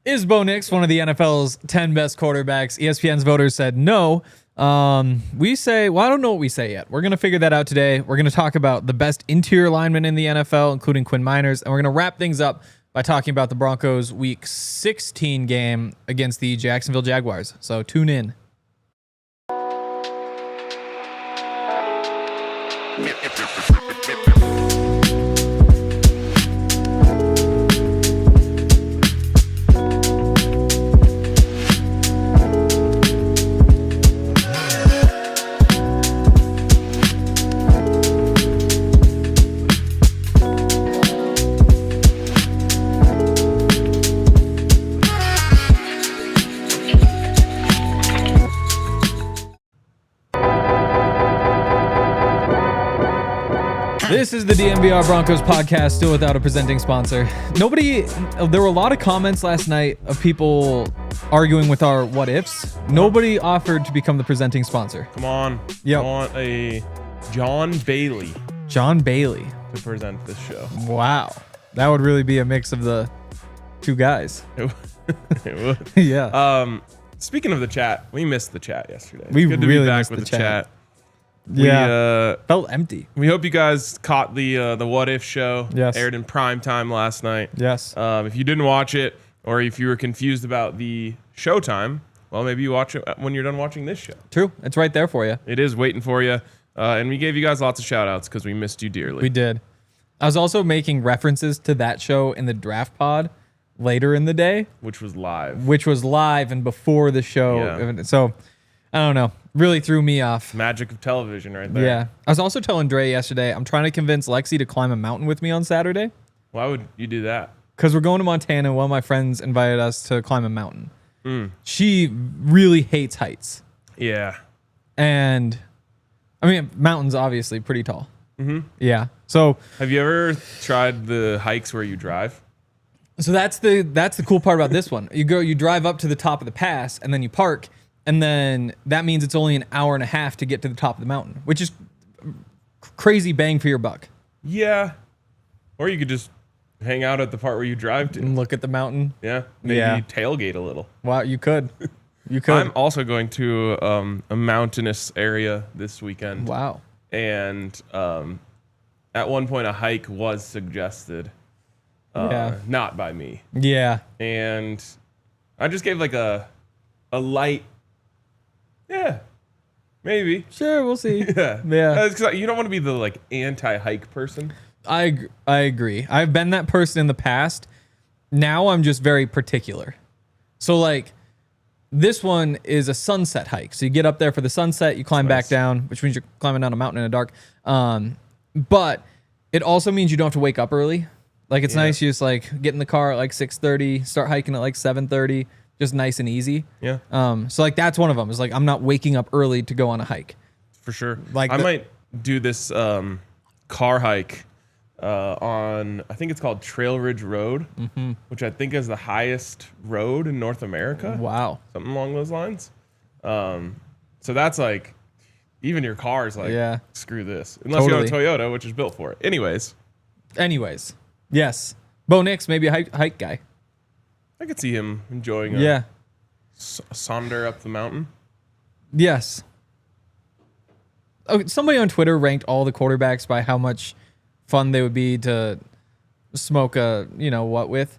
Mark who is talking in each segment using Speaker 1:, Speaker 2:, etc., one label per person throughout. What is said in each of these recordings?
Speaker 1: Is Bo Nix one of the NFL's 10 best quarterbacks? ESPN's voters said no. We say, well, I don't know what we say yet. We're going to figure that out today. We're going to talk about the best interior linemen in the NFL, including Quinn Meinerz, and we're going to wrap things up by talking about the Broncos' Week 16 game against the Jacksonville Jaguars. So tune in. This is the DNVR Broncos Podcast, still without a presenting sponsor. There were a lot of comments last night of people arguing with our what ifs. Nobody offered to become the presenting sponsor.
Speaker 2: Come on.
Speaker 1: Yep.
Speaker 2: I want a John Bailey
Speaker 1: to
Speaker 2: present this show.
Speaker 1: Wow. That would really be a mix of the two guys.
Speaker 2: It would.
Speaker 1: Yeah.
Speaker 2: Speaking of the chat, we missed the chat yesterday.
Speaker 1: We
Speaker 2: Good to
Speaker 1: really
Speaker 2: be back
Speaker 1: missed
Speaker 2: with
Speaker 1: the
Speaker 2: the chat.
Speaker 1: Yeah. Felt empty.
Speaker 2: We hope you guys caught the What If show.
Speaker 1: Yes.
Speaker 2: Aired in prime time last night.
Speaker 1: Yes.
Speaker 2: If you didn't watch it, or if you were confused about the showtime, well, maybe you watch it when you're done watching this show.
Speaker 1: True. It's right there for you.
Speaker 2: It is waiting for you. And we gave you guys lots of shout outs because we missed you dearly.
Speaker 1: We did. I was also making references to that show in the draft pod later in the day.
Speaker 2: Which was live.
Speaker 1: And before the show.
Speaker 2: Yeah.
Speaker 1: So, I don't know. Really threw me off.
Speaker 2: Magic of television right there.
Speaker 1: Yeah. I was also telling Dre yesterday, I'm trying to convince Lexi to climb a mountain with me on Saturday.
Speaker 2: Why would you do that?
Speaker 1: Because we're going to Montana, and one of my friends invited us to climb a mountain. She really hates heights.
Speaker 2: Yeah.
Speaker 1: And, I mean, mountains obviously pretty tall.
Speaker 2: Mm-hmm.
Speaker 1: Yeah. So,
Speaker 2: have you ever tried the hikes where you drive?
Speaker 1: So that's the cool part about this one. You drive up to the top of the pass, and then you park, and then that means it's only an hour and a half to get to the top of the mountain, which is crazy bang for your buck.
Speaker 2: Yeah. Or you could just hang out at the part where you drive to.
Speaker 1: And look at the mountain.
Speaker 2: Yeah. Maybe tailgate a little.
Speaker 1: Wow, you could. You could.
Speaker 2: I'm also going to a mountainous area this weekend.
Speaker 1: Wow.
Speaker 2: And at one point a hike was suggested. Not by me.
Speaker 1: Yeah.
Speaker 2: And I just gave like a light. Yeah. Maybe.
Speaker 1: Sure, we'll see.
Speaker 2: Yeah.
Speaker 1: Yeah.
Speaker 2: 'Cause you don't want to be the like anti-hike person.
Speaker 1: I agree. I've been that person in the past. Now I'm just very particular. So like this one is a sunset hike. So you get up there for the sunset, you climb back down, which means you're climbing down a mountain in the dark. But it also means you don't have to wake up early. Like it's nice. You just like get in the car at like 6:30, start hiking at like 7:30, just nice and easy.
Speaker 2: Yeah.
Speaker 1: So like that's one of them. Is like I'm not waking up early to go on a hike.
Speaker 2: For sure.
Speaker 1: Like
Speaker 2: I might do this car hike on, I think it's called Trail Ridge Road, which I think is the highest road in North America.
Speaker 1: Wow.
Speaker 2: Something along those lines. So that's like, even your car is like, screw this. Unless you have a Toyota, which is built for it. Anyways. Yes. Bo Nix, maybe a hike guy. I could see him enjoying a sonder up the mountain.
Speaker 1: Yes. Oh, somebody on Twitter ranked all the quarterbacks by how much fun they would be to smoke with.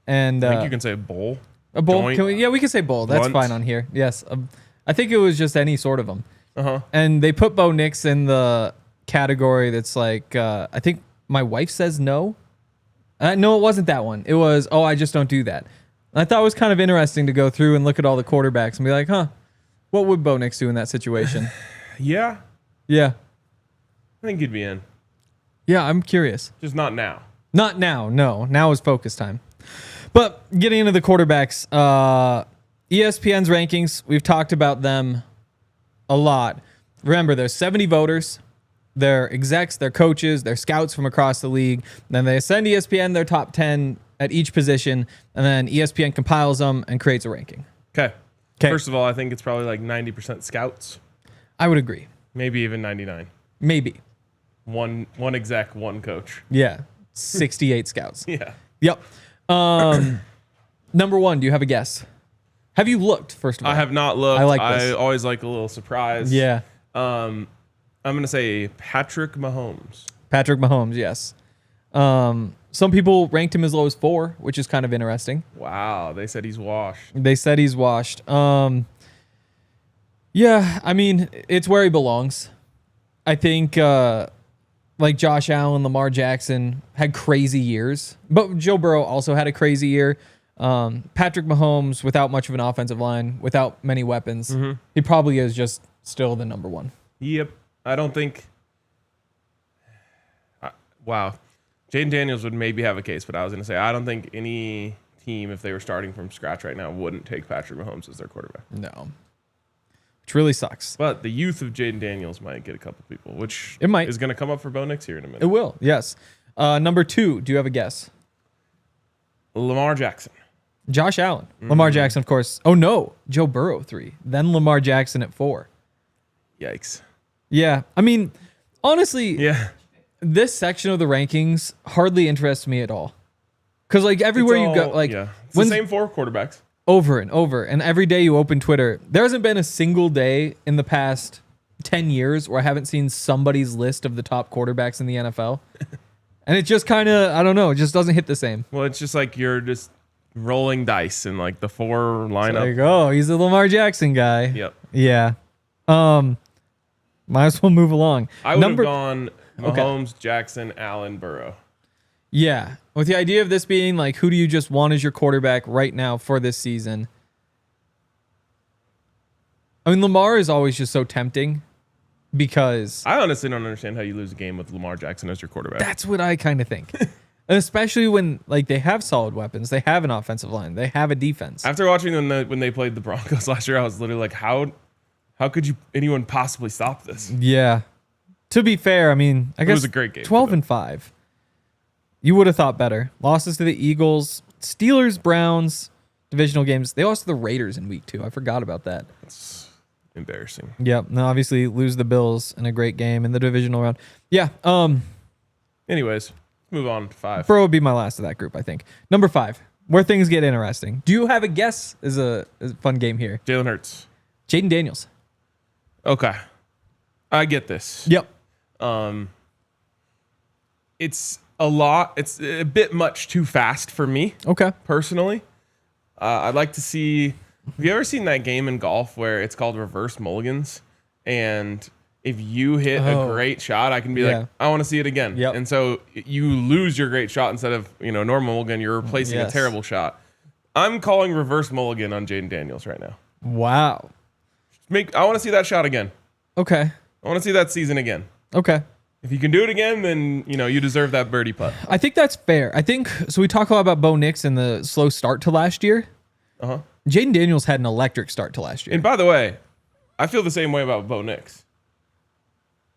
Speaker 1: And
Speaker 2: I think you can say bowl.
Speaker 1: A bowl?
Speaker 2: Joint,
Speaker 1: we can say bowl. That's
Speaker 2: blunt.
Speaker 1: fine on here. Yes. I think it was just any sort of them.
Speaker 2: Uh-huh.
Speaker 1: And they put Bo Nix in the category that's like, I think my wife says no. No, it wasn't that one. It was, I just don't do that. And I thought it was kind of interesting to go through and look at all the quarterbacks and be like, what would Bo Nix do in that situation?
Speaker 2: Yeah.
Speaker 1: Yeah.
Speaker 2: I think he'd be in.
Speaker 1: Yeah, I'm curious.
Speaker 2: Just not now.
Speaker 1: Not now, no. Now is focus time. But getting into the quarterbacks, ESPN's rankings, we've talked about them a lot. Remember, there's 70 voters. They're execs, they're coaches, they're scouts from across the league. Then they send ESPN their top 10 at each position, and then ESPN compiles them and creates a ranking.
Speaker 2: Okay. First of all, I think it's probably like 90% scouts.
Speaker 1: I would agree.
Speaker 2: Maybe even 99.
Speaker 1: Maybe.
Speaker 2: One exec, one coach.
Speaker 1: Yeah. 68 scouts.
Speaker 2: Yeah.
Speaker 1: Yep.
Speaker 2: Number
Speaker 1: 1, do you have a guess? Have you looked, first of all?
Speaker 2: I have not looked.
Speaker 1: I like this.
Speaker 2: I always like a little surprise.
Speaker 1: Yeah.
Speaker 2: I'm going to say Patrick Mahomes.
Speaker 1: Patrick Mahomes, yes. Some people ranked him as low as 4, which is kind of interesting.
Speaker 2: Wow. They said he's washed.
Speaker 1: Yeah, I mean, it's where he belongs. I think like Josh Allen, Lamar Jackson had crazy years, but Joe Burrow also had a crazy year. Patrick Mahomes, without much of an offensive line, without many weapons, he probably is just still the number 1.
Speaker 2: Yep. I don't think... wow. Jaden Daniels would maybe have a case, but I was going to say, I don't think any team, if they were starting from scratch right now, wouldn't take Patrick Mahomes as their quarterback.
Speaker 1: No. Which really sucks.
Speaker 2: But the youth of Jaden Daniels might get a couple people, which
Speaker 1: it might.
Speaker 2: Is going to come up for Bo Nix here in a minute.
Speaker 1: It will, yes. Number 2, do you have a guess?
Speaker 2: Lamar Jackson.
Speaker 1: Josh Allen. Lamar Jackson, of course. Oh, no. Joe Burrow, 3. Then Lamar Jackson at 4.
Speaker 2: Yikes.
Speaker 1: Yeah. I mean, honestly,
Speaker 2: yeah.
Speaker 1: This section of the rankings hardly interests me at all. Because, like, everywhere you go, like...
Speaker 2: Yeah. It's the same 4 quarterbacks.
Speaker 1: Over and over. And every day you open Twitter, there hasn't been a single day in the past 10 years where I haven't seen somebody's list of the top quarterbacks in the NFL. And it just kind of, I don't know, it just doesn't hit the same.
Speaker 2: Well, it's just like you're just rolling dice in, like, the 4 lineup.
Speaker 1: Like, oh, he's the Lamar Jackson guy.
Speaker 2: Yep.
Speaker 1: Yeah. Might as well move along.
Speaker 2: I would have gone Mahomes, Jackson, Allen, Burrow.
Speaker 1: Yeah. With the idea of this being like, who do you just want as your quarterback right now for this season? I mean, Lamar is always just so tempting because...
Speaker 2: I honestly don't understand how you lose a game with Lamar Jackson as your quarterback.
Speaker 1: That's what I kind of think. And especially when like they have solid weapons. They have an offensive line. They have a defense.
Speaker 2: After watching them when they played the Broncos last year, I was literally like, how could anyone possibly stop this?
Speaker 1: Yeah. To be fair, I mean, I guess
Speaker 2: it was a great game.
Speaker 1: 12-5. You would have thought better. Losses to the Eagles, Steelers, Browns, divisional games. They lost to the Raiders in week 2. I forgot about that.
Speaker 2: That's embarrassing.
Speaker 1: Yep. Now, obviously, lose the Bills in a great game in the divisional round. Yeah.
Speaker 2: Anyways, move on to 5.
Speaker 1: Burrow would be my last of that group, I think. Number 5, where things get interesting. Do you have a guess? Is a fun game here.
Speaker 2: Jalen Hurts.
Speaker 1: Jaden Daniels.
Speaker 2: Okay. I get this.
Speaker 1: Yep.
Speaker 2: It's a lot. It's a bit much too fast for me.
Speaker 1: Okay.
Speaker 2: Personally, I'd like to see. Have you ever seen that game in golf where it's called reverse mulligans? And if you hit a great shot, I can be like, I want to see it again.
Speaker 1: Yep.
Speaker 2: And so you lose your great shot instead of normal mulligan. You're replacing a terrible shot. I'm calling reverse mulligan on Jaden Daniels right now.
Speaker 1: Wow.
Speaker 2: I want to see that shot again.
Speaker 1: Okay.
Speaker 2: I want to see that season again.
Speaker 1: Okay.
Speaker 2: If you can do it again, then you deserve that birdie putt.
Speaker 1: I think that's fair. I think so. We talk a lot about Bo Nix and the slow start to last year. Jaden Daniels had an electric start to last year.
Speaker 2: And by the way, I feel the same way about Bo Nix.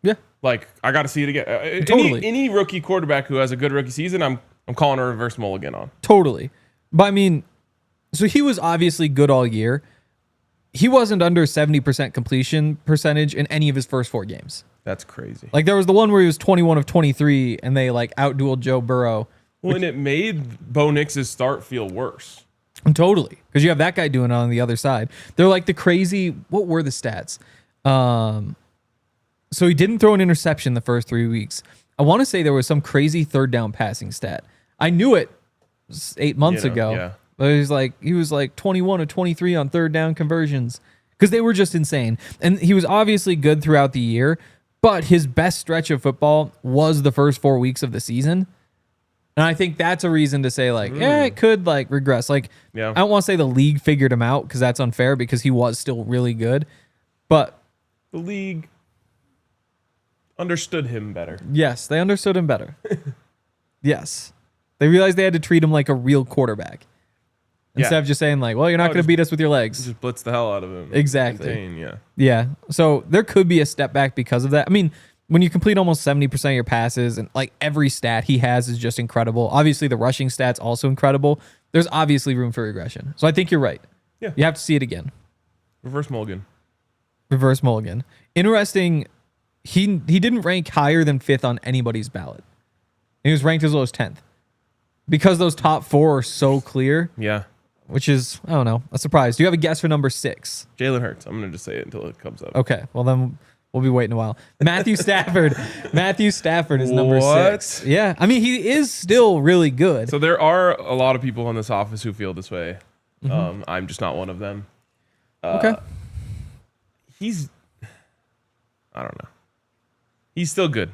Speaker 1: Yeah.
Speaker 2: Like, I got to see it again.
Speaker 1: Totally.
Speaker 2: Any rookie quarterback who has a good rookie season, I'm calling a reverse mulligan on.
Speaker 1: Totally. But I mean, so he was obviously good all year. He wasn't under 70% completion percentage in any of his first 4 games.
Speaker 2: That's crazy.
Speaker 1: Like, there was the one where he was 21 of 23 and they like outdueled Joe Burrow.
Speaker 2: Well, and it made Bo Nix's start feel worse.
Speaker 1: Totally. Because you have that guy doing it on the other side. They're like the crazy, what were the stats? So he didn't throw an interception the first 3 weeks. I want to say there was some crazy 3rd down passing stat. I knew it 8 months ago.
Speaker 2: Yeah.
Speaker 1: But he was like 21 of 23 on 3rd down conversions because they were just insane. And he was obviously good throughout the year, but his best stretch of football was the first 4 weeks of the season. And I think that's a reason to say like, it could like regress. Like, I don't want to say the league figured him out because that's unfair because he was still really good, but
Speaker 2: the league understood him better.
Speaker 1: Yes, they understood him better. Yes. They realized they had to treat him like a real quarterback. Instead of just saying like, well, you're not going to beat us with your legs.
Speaker 2: Just blitz the hell out of him.
Speaker 1: Exactly.
Speaker 2: Contain,
Speaker 1: yeah. So there could be a step back because of that. I mean, when you complete almost 70% of your passes and like every stat he has is just incredible. Obviously the rushing stats also incredible. There's obviously room for regression. So I think you're right.
Speaker 2: Yeah.
Speaker 1: You have to see it again.
Speaker 2: Reverse mulligan.
Speaker 1: Interesting. He didn't rank higher than 5th on anybody's ballot. He was ranked as low as 10th. Because those top 4 are so clear.
Speaker 2: Yeah.
Speaker 1: which is, I don't know, a surprise. Do you have a guess for number 6?
Speaker 2: Jalen Hurts. I'm going to just say it until it comes up.
Speaker 1: Okay, well then we'll be waiting a while. Matthew Stafford. Matthew Stafford is number 6. Yeah, I mean, he is still really good.
Speaker 2: So there are a lot of people in this office who feel this way. I'm just not one of them.
Speaker 1: Okay.
Speaker 2: I don't know. He's still good.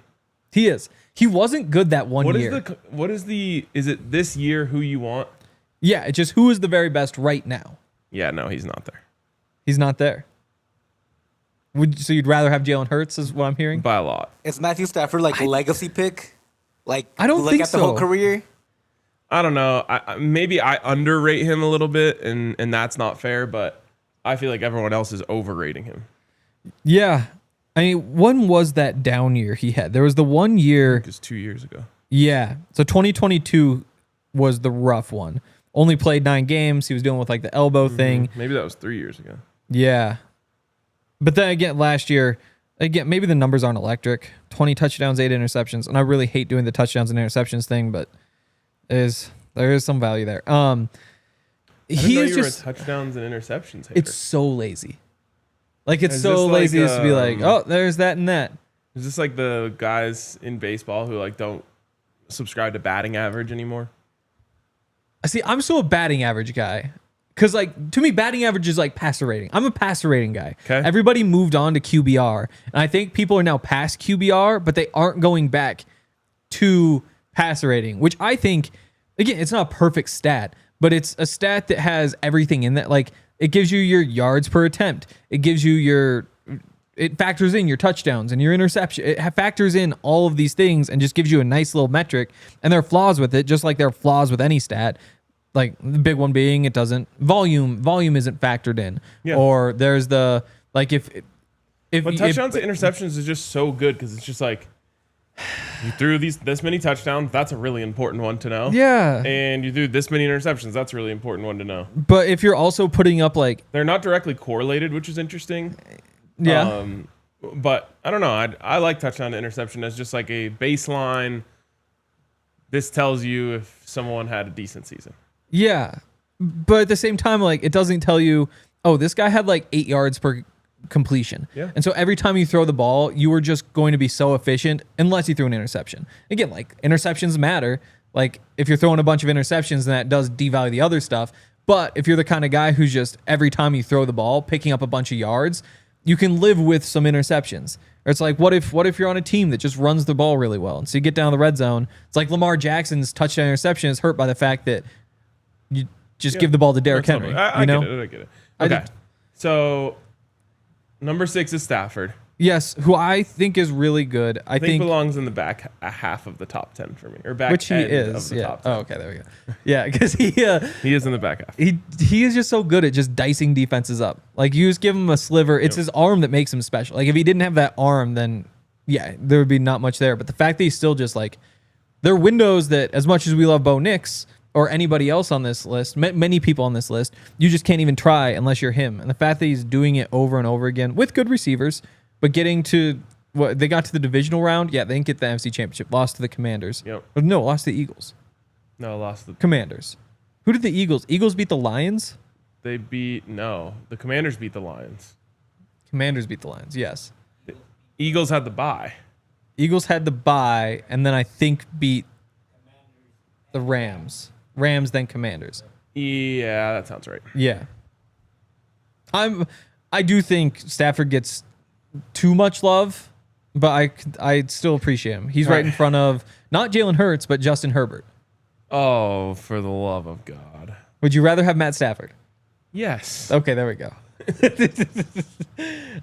Speaker 1: He is. He wasn't good that one year.
Speaker 2: Is it this year who you want?
Speaker 1: Yeah, it's just who is the very best right now.
Speaker 2: Yeah, no, he's not there.
Speaker 1: He's not there. So you'd rather have Jalen Hurts is what I'm hearing?
Speaker 2: By a lot.
Speaker 3: Is Matthew Stafford like a legacy pick? Like,
Speaker 1: I don't think
Speaker 3: at the whole career?
Speaker 2: I don't know. Maybe I underrate him a little bit, and that's not fair, but I feel like everyone else is overrating him.
Speaker 1: Yeah. I mean, when was that down year he had? There was the 1 year.
Speaker 2: I think it was 2 years ago.
Speaker 1: Yeah. So 2022 was the rough one. Only played 9 games. He was dealing with like the elbow thing.
Speaker 2: Maybe that was 3 years ago.
Speaker 1: Yeah. But then again, last year, maybe the numbers aren't electric. 20 touchdowns, 8 interceptions. And I really hate doing the touchdowns and interceptions thing, but there is some value there.
Speaker 2: I didn't know you were a touchdowns and interceptions hater.
Speaker 1: It's so lazy. Like, it's so lazy just to be like, oh, there's that and that.
Speaker 2: Is this like the guys in baseball who like don't subscribe to batting average anymore?
Speaker 1: See, I'm still a batting average guy. Because, like, to me, batting average is like passer rating. I'm a passer rating guy.
Speaker 2: Okay.
Speaker 1: Everybody moved on to QBR. And I think people are now past QBR, but they aren't going back to passer rating, which I think, again, it's not a perfect stat, but it's a stat that has everything in that. Like, it gives you your yards per attempt. It gives you it factors in your touchdowns and your interception. It factors in all of these things and just gives you a nice little metric. And there are flaws with it, just like there are flaws with any stat. Like the big one being it doesn't volume isn't factored in. Yeah. Or there's the like if
Speaker 2: touchdowns to interceptions is just so good because it's just like you threw this many touchdowns, that's a really important one to know.
Speaker 1: Yeah.
Speaker 2: And you threw this many interceptions, that's a really important one to know.
Speaker 1: But if you're also putting up like
Speaker 2: they're not directly correlated, which is interesting.
Speaker 1: Yeah.
Speaker 2: But I don't know. I like touchdown to interception as just like a baseline. This tells you if someone had a decent season.
Speaker 1: Yeah. But at the same time, like it doesn't tell you, oh, this guy had like 8 yards per completion.
Speaker 2: Yeah.
Speaker 1: And so every time you throw the ball, you were just going to be so efficient unless you threw an interception. Again, like interceptions matter. Like if you're throwing a bunch of interceptions, then that does devalue the other stuff. But if you're the kind of guy who's just every time you throw the ball, picking up a bunch of yards, you can live with some interceptions. Or it's like, what if you're on a team that just runs the ball really well? And so you get down the red zone. It's like Lamar Jackson's touchdown interception is hurt by the fact that you just give the ball to Derrick Henry.
Speaker 2: I get it. Okay. So number 6 is Stafford.
Speaker 1: Yes, who I think is really good. I think
Speaker 2: belongs in the back half of the top 10 for me, or back
Speaker 1: which he
Speaker 2: end
Speaker 1: is.
Speaker 2: Of the top 10.
Speaker 1: Oh, okay, there we go. Yeah, because he
Speaker 2: is in the back half.
Speaker 1: He is just so good at just dicing defenses up. Like you just give him a sliver. It's his arm that makes him special. Like if he didn't have that arm, then yeah, there would be not much there. But the fact that he's still just like there are windows that, as much as we love Bo Nix or anybody else on this list, many people on this list, you just can't even try unless you're him. And the fact that he's doing it over and over again with good receivers, but getting to what they got to the divisional round, yeah, they didn't get the NFC Championship. Lost to the Commanders.
Speaker 2: Yep.
Speaker 1: No, lost to the Eagles.
Speaker 2: No, lost the
Speaker 1: Commanders. Who did the Eagles? Eagles beat the Lions?
Speaker 2: The Commanders beat the Lions.
Speaker 1: Commanders beat the Lions, yes.
Speaker 2: The Eagles had the bye.
Speaker 1: Eagles had the bye, and then I think beat the Rams. Rams, then Commanders.
Speaker 2: Yeah, that sounds right.
Speaker 1: Yeah. I do think Stafford gets too much love, but I still appreciate him. He's right in front of not Jalen Hurts, but Justin Herbert.
Speaker 2: Oh, for the love of God.
Speaker 1: Would you rather have Matt Stafford?
Speaker 2: Yes.
Speaker 1: Okay, there we go.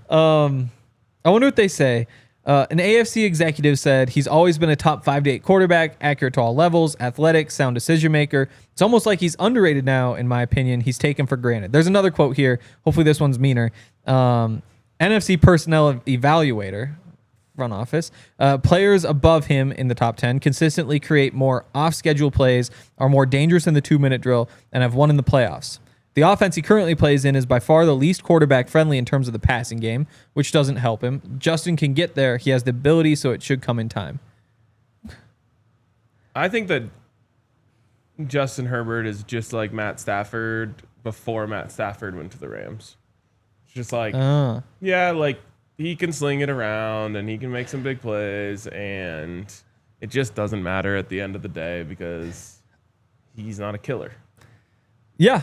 Speaker 1: I wonder what they say. An AFC executive said he's always been a top 5 to 8 quarterback, accurate to all levels, athletic, sound decision maker. It's almost like he's underrated now, in my opinion. He's taken for granted. There's another quote here. Hopefully this one's meaner. NFC personnel evaluator, front office, players above him in the top 10 consistently create more off-schedule plays, are more dangerous in the 2-minute drill, and have won in the playoffs. The offense he currently plays in is by far the least quarterback-friendly in terms of the passing game, which doesn't help him. Justin can get there. He has the ability, so it should come in time.
Speaker 2: I think that Justin Herbert is just like Matt Stafford before Matt Stafford went to the Rams. It's just like, yeah, like he can sling it around and he can make some big plays, and it just doesn't matter at the end of the day because he's not a killer.
Speaker 1: Yeah.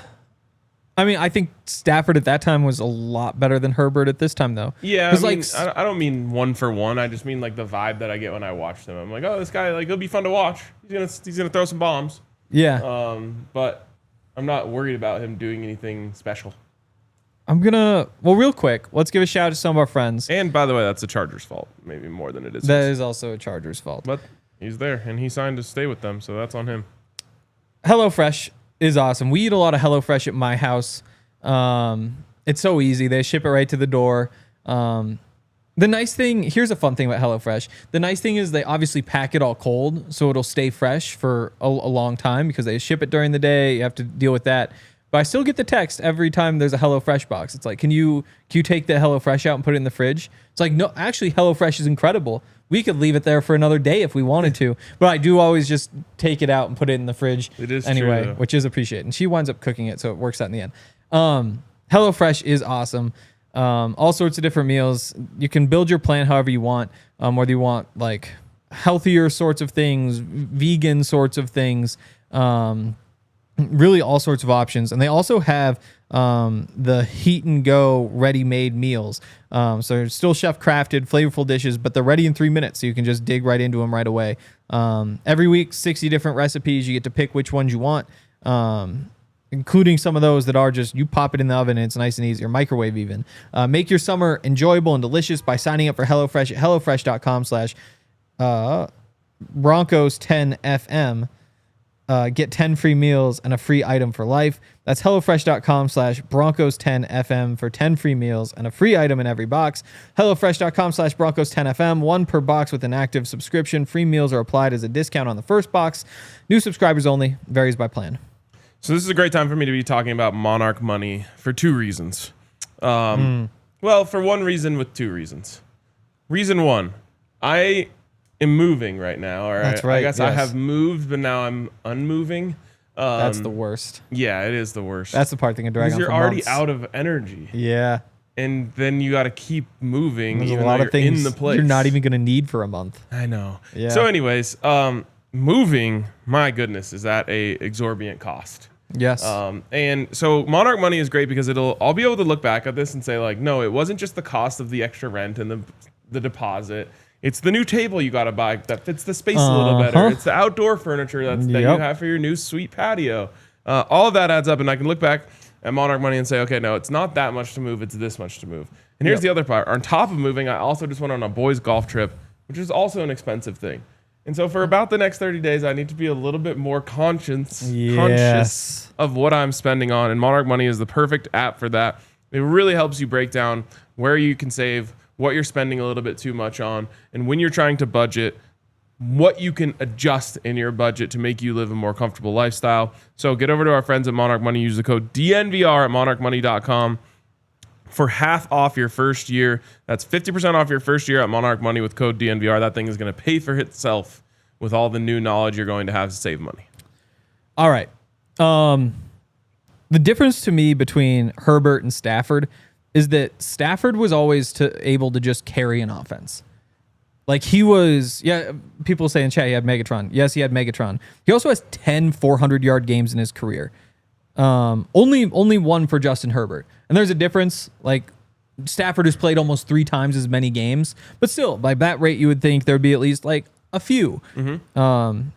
Speaker 1: I mean, I think Stafford at that time was a lot better than Herbert at this time, though.
Speaker 2: Yeah, I don't mean one for one. I just mean like the vibe that I get when I watch them. I'm like, oh, this guy, like, he'll be fun to watch. He's gonna throw some bombs.
Speaker 1: Yeah.
Speaker 2: But I'm not worried about him doing anything special.
Speaker 1: Real quick, let's give a shout out to some of our friends.
Speaker 2: And by the way, that's the Chargers' fault, maybe more than it is.
Speaker 1: That is also a Chargers' fault.
Speaker 2: But he's there, and he signed to stay with them, so that's on him.
Speaker 1: HelloFresh is awesome. We eat a lot of HelloFresh at my house. It's so easy. They ship it right to the door. The nice thing, here's a fun thing about HelloFresh. The nice thing is they obviously pack it all cold, so it'll stay fresh for a long time because they ship it during the day. You have to deal with that. But I still get the text every time there's a HelloFresh box. It's like, can you take the HelloFresh out and put it in the fridge? It's like, no, actually, HelloFresh is incredible. We could leave it there for another day if we wanted to. But I do always just take it out and put it in the fridge anyway,
Speaker 2: true,
Speaker 1: which is appreciated. And she winds up cooking it, so it works out in the end. HelloFresh is awesome. All sorts of different meals. You can build your plan however you want, whether you want like healthier sorts of things, vegan sorts of things, really all sorts of options. And they also have the heat and go ready-made meals. So they're still chef crafted, flavorful dishes, but they're ready in 3 minutes. So you can just dig right into them right away. Every week, 60 different recipes. You get to pick which ones you want. Including some of those that are just, you pop it in the oven and it's nice and easy, or microwave even. Make your summer enjoyable and delicious by signing up for HelloFresh at HelloFresh.com/Broncos10FM. Get 10 free meals and a free item for life. That's HelloFresh.com/Broncos10FM for 10 free meals and a free item in every box. HelloFresh.com/Broncos10FM, 1 per box with an active subscription. Free meals are applied as a discount on the first box. New subscribers only, varies by plan.
Speaker 2: So this is a great time for me to be talking about Monarch Money for 2 reasons. Well, for one reason with 2 reasons. Reason 1, I am moving right now. Or
Speaker 1: That's right.
Speaker 2: I guess
Speaker 1: yes.
Speaker 2: I have moved, but now I'm unmoving.
Speaker 1: That's the worst.
Speaker 2: Yeah, it is the worst.
Speaker 1: That's the part that can drag on
Speaker 2: you're
Speaker 1: for
Speaker 2: already
Speaker 1: months.
Speaker 2: out of energy.
Speaker 1: Yeah.
Speaker 2: And then you got to keep moving.
Speaker 1: There's
Speaker 2: even
Speaker 1: a lot
Speaker 2: though
Speaker 1: of things
Speaker 2: in the place.
Speaker 1: you're not even going to need for a month.
Speaker 2: I know.
Speaker 1: Yeah.
Speaker 2: So anyways, moving, my goodness, is at a exorbitant cost.
Speaker 1: Yes.
Speaker 2: And so Monarch Money is great because I'll be able to look back at this and say like, no, it wasn't just the cost of the extra rent and the deposit. It's the new table you got to buy that fits the space a little better. It's the outdoor furniture that you have for your new sweet patio. All of that adds up, and I can look back at Monarch Money and say, okay, no, it's not that much to move. It's this much to move. And here's the other part. On top of moving, I also just went on a boys' golf trip, which is also an expensive thing. And so for about the next 30 days, I need to be a little bit more conscious of what I'm spending on. And Monarch Money is the perfect app for that. It really helps you break down where you can save, what you're spending a little bit too much on, and when you're trying to budget, what you can adjust in your budget to make you live a more comfortable lifestyle. So get over to our friends at Monarch Money. Use the code DNVR at monarchmoney.com for half off your first year. That's 50% off your first year at Monarch Money with code DNVR. That thing is going to pay for itself with all the new knowledge you're going to have to save money.
Speaker 1: All right. The difference to me between Herbert and Stafford is that Stafford was always able to just carry an offense. Like he was, people say in chat he had Megatron. Yes, he had Megatron. He also has 10 400-yard games in his career. Only one for Justin Herbert. And there's a difference. Like Stafford has played almost 3 times as many games, but still, by that rate, you would think there'd be at least like a few. And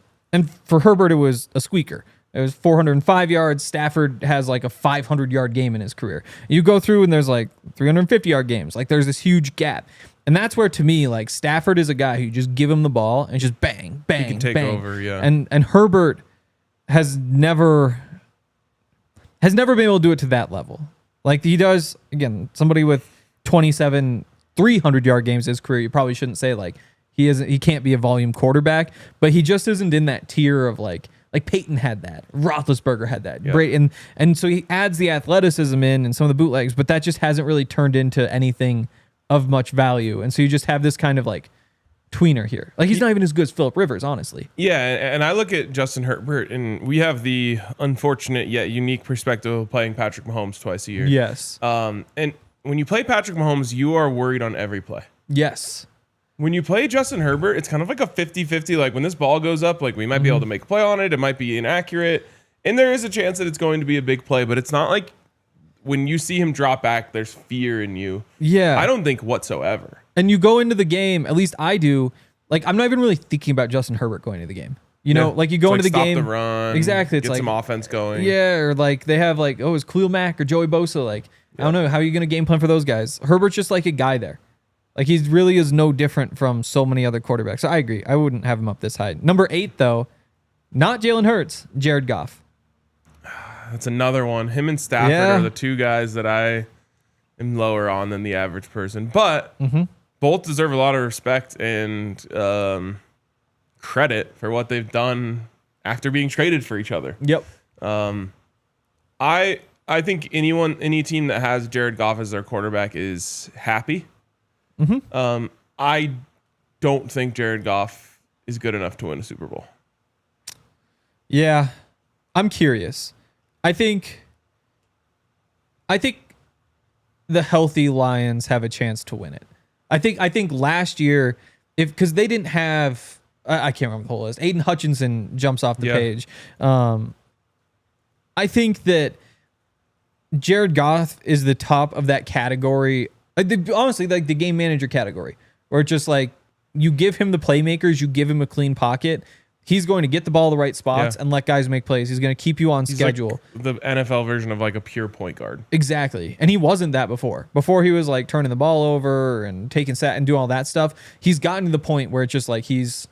Speaker 1: for Herbert, it was a squeaker. It was 405 yards. Stafford has like a 500-yard game in his career. You go through and there's like 350-yard games. Like there's this huge gap. And that's where, to me, like Stafford is a guy who you just give him the ball and just bang, bang,
Speaker 2: he can take
Speaker 1: bang.
Speaker 2: over, yeah.
Speaker 1: And Herbert has never been able to do it to that level. Like he does, again, somebody with 27 300-yard games in his career, you probably shouldn't say like he can't be a volume quarterback, but he just isn't in that tier of like Peyton had that, Roethlisberger had that,
Speaker 2: Yep.
Speaker 1: and so he adds the athleticism in and some of the bootlegs, but that just hasn't really turned into anything of much value. And so you just have this kind of like tweener here. Like he's not even as good as Phillip Rivers, honestly.
Speaker 2: Yeah, and I look at Justin Herbert, and we have the unfortunate yet unique perspective of playing Patrick Mahomes twice a year.
Speaker 1: Yes.
Speaker 2: And when you play Patrick Mahomes, you are worried on every play.
Speaker 1: Yes.
Speaker 2: When you play Justin Herbert, it's kind of like a 50-50. Like when this ball goes up, like we might be able to make a play on it. It might be inaccurate. And there is a chance that it's going to be a big play, but it's not like when you see him drop back, there's fear in you.
Speaker 1: Yeah.
Speaker 2: I don't think whatsoever.
Speaker 1: And you go into the game, at least I do, like I'm not even really thinking about Justin Herbert going into the game. You know, like you go into the game.
Speaker 2: Stop the run.
Speaker 1: Exactly. It's
Speaker 2: get
Speaker 1: like
Speaker 2: some offense going.
Speaker 1: Yeah, or like they have like, oh, is Khalil Mack or Joey Bosa? Like, I don't know. How are you going to game plan for those guys? Herbert's just like a guy there. Like he really is no different from so many other quarterbacks. So I agree. I wouldn't have him up this high. Number 8, though, not Jalen Hurts, Jared Goff.
Speaker 2: That's another one. Him and Stafford are the two guys that I am lower on than the average person. But both deserve a lot of respect and credit for what they've done after being traded for each other.
Speaker 1: Yep.
Speaker 2: I think any team that has Jared Goff as their quarterback is happy. I don't think Jared Goff is good enough to win a Super Bowl.
Speaker 1: Yeah, I'm curious. I think the healthy Lions have a chance to win it. I think last year, because they didn't have, I can't remember the whole list. Aiden Hutchinson jumps off the page. I think that Jared Goff is the top of that category. Honestly, like the game manager category, where it's just like you give him the playmakers, you give him a clean pocket. He's going to get the ball the right spots and let guys make plays. He's going to keep you on schedule.
Speaker 2: Like the NFL version of like a pure point guard.
Speaker 1: Exactly. And he wasn't that before. Before he was like turning the ball over and taking set and doing all that stuff. He's gotten to the point where it's just like he's...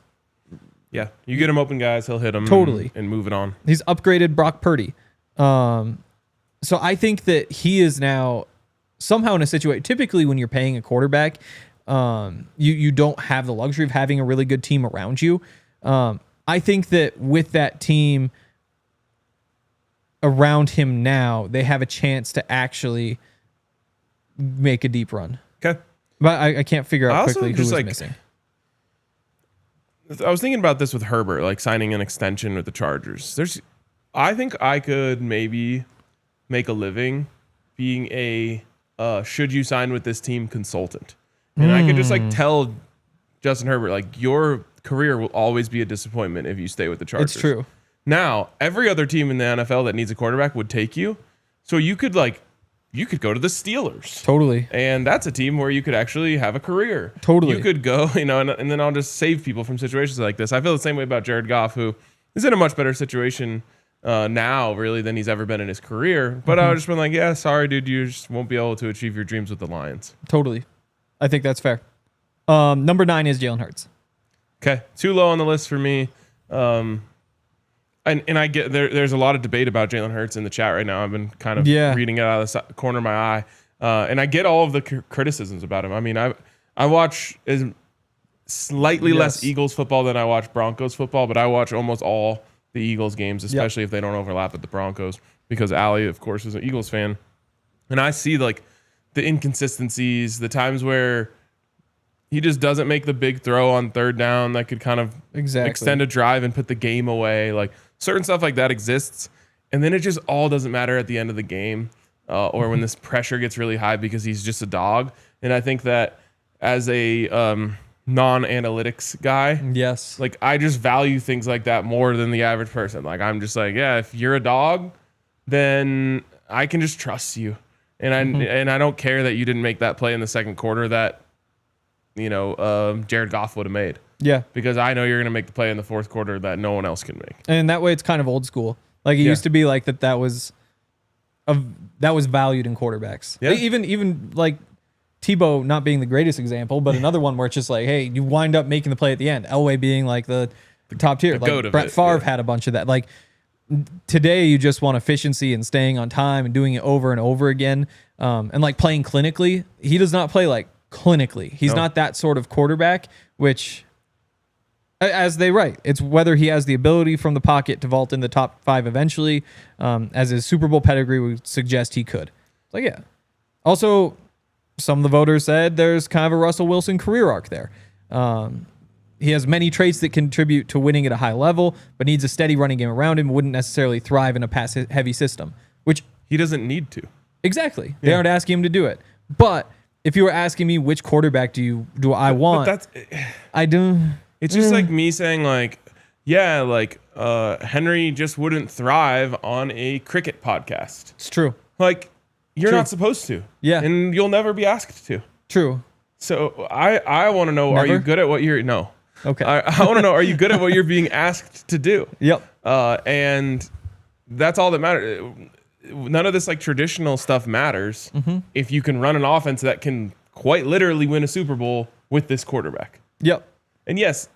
Speaker 2: Yeah. You get him open guys, he'll hit them.
Speaker 1: Totally.
Speaker 2: And move it on.
Speaker 1: He's upgraded Brock Purdy. So I think that he is now somehow in a situation... Typically when you're paying a quarterback, you don't have the luxury of having a really good team around you. I think that with that team around him now, they have a chance to actually make a deep run.
Speaker 2: Okay.
Speaker 1: But I can't figure out quickly who was missing.
Speaker 2: I was thinking about this with Herbert, like signing an extension with the Chargers. I think I could maybe make a living being a should you sign with this team consultant. And I could just like tell Justin Herbert, like, your career will always be a disappointment if you stay with the Chargers.
Speaker 1: It's true.
Speaker 2: Now, every other team in the NFL that needs a quarterback would take you. So you could go to the Steelers.
Speaker 1: Totally.
Speaker 2: And that's a team where you could actually have a career.
Speaker 1: Totally.
Speaker 2: You could go, and then I'll just save people from situations like this. I feel the same way about Jared Goff, who is in a much better situation now, really, than he's ever been in his career. But I would just been like, yeah, sorry, dude, you just won't be able to achieve your dreams with the Lions.
Speaker 1: Totally. I think that's fair. Number 9 is Jalen Hurts.
Speaker 2: Okay, too low on the list for me. And I get there's a lot of debate about Jalen Hurts in the chat right now. I've been kind of reading it out of the corner of my eye. And I get all of the criticisms about him. I mean, I watch slightly less Eagles football than I watch Broncos football, but I watch almost all the Eagles games, especially if they don't overlap with the Broncos, because Allie, of course, is an Eagles fan. And I see like the inconsistencies, the times where he just doesn't make the big throw on third down that could kind of extend a drive and put the game away. Like certain stuff like that exists. And then it just all doesn't matter at the end of the game or when this pressure gets really high because he's just a dog. And I think that as a non-analytics guy, like I just value things like that more than the average person. Like I'm just like, yeah, if you're a dog, then I can just trust you. And I don't care that you didn't make that play in the second quarter that Jared Goff would have made. Yeah. Because I know you're going to make the play in the fourth quarter that no one else can make.
Speaker 1: And that way it's kind of old school. Like it used to be like that was valued in quarterbacks. Yeah. Even like Tebow not being the greatest example, but another one where it's just like, hey, you wind up making the play at the end. Elway being like the top tier. Like Brett Favre had a bunch of that. Like today you just want efficiency and staying on time and doing it over and over again. And like playing clinically. He does not play like clinically. He's not that sort of quarterback, which, as they write, it's whether he has the ability from the pocket to vault in the top 5 eventually, as his Super Bowl pedigree would suggest he could. Like, yeah. Also, some of the voters said there's kind of a Russell Wilson career arc there. he has many traits that contribute to winning at a high level, but needs a steady running game around him. Wouldn't necessarily thrive in a pass-heavy system, which
Speaker 2: he doesn't need to.
Speaker 1: Exactly. They aren't asking him to do it. But if you were asking me which quarterback do I want, I do.
Speaker 2: It's just like me saying like, yeah, like Henry just wouldn't thrive on a cricket podcast.
Speaker 1: It's true.
Speaker 2: Like you're not supposed to.
Speaker 1: Yeah.
Speaker 2: And you'll never be asked to.
Speaker 1: True.
Speaker 2: So I want to know, are you good at what you're no.
Speaker 1: Okay.
Speaker 2: I want to know, are you good at what you're being asked to do?
Speaker 1: Yep.
Speaker 2: And that's all that matters. None of this like traditional stuff matters if you can run an offense that can quite literally win a Super Bowl with this quarterback.
Speaker 1: Yep.
Speaker 2: And yes,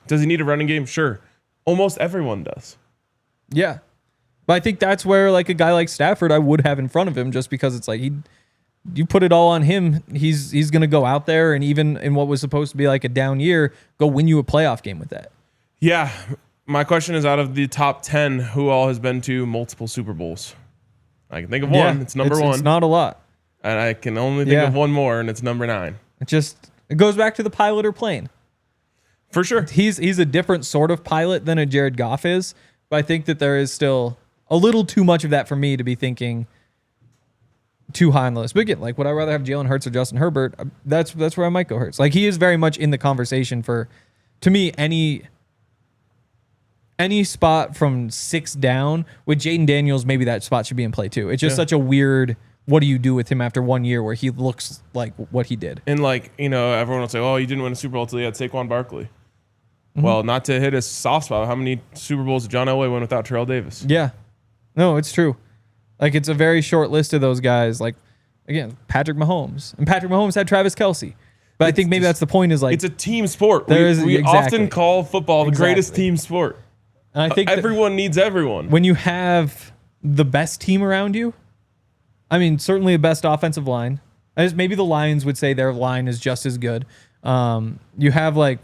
Speaker 2: does he need a running game? Sure. Almost everyone does.
Speaker 1: Yeah. But I think that's where like a guy like Stafford I would have in front of him, just because it's like you put it all on him. He's going to go out there and even in what was supposed to be like a down year, go win you a playoff game with that.
Speaker 2: Yeah. My question is, out of the top 10, who all has been to multiple Super Bowls? I can think of one. It's number one.
Speaker 1: It's not a lot.
Speaker 2: And I can only think of one more, and it's number 9.
Speaker 1: It goes back to the pilot or plane.
Speaker 2: For sure.
Speaker 1: He's a different sort of pilot than a Jared Goff is, but I think that there is still a little too much of that for me to be thinking too high on the list. But again, like, would I rather have Jalen Hurts or Justin Herbert? That's where I might go Hurts. Like, he is very much in the conversation for, to me, any spot from 6 down. With Jaden Daniels, maybe that spot should be in play too. It's just such a weird, what do you do with him after 1 year where he looks like what he did?
Speaker 2: And like, everyone will say, oh, you didn't win a Super Bowl until you had Saquon Barkley. Well, not to hit a soft spot, how many Super Bowls did John Elway win without Terrell Davis?
Speaker 1: Yeah. No, it's true. Like, it's a very short list of those guys. Like, again, Patrick Mahomes. And Patrick Mahomes had Travis Kelce. But I think maybe that's the point, is like,
Speaker 2: it's a team sport.
Speaker 1: We
Speaker 2: often call football the greatest team sport.
Speaker 1: And I think
Speaker 2: everyone needs everyone.
Speaker 1: When you have the best team around you, I mean, certainly the best offensive line. Maybe the Lions would say their line is just as good. You have like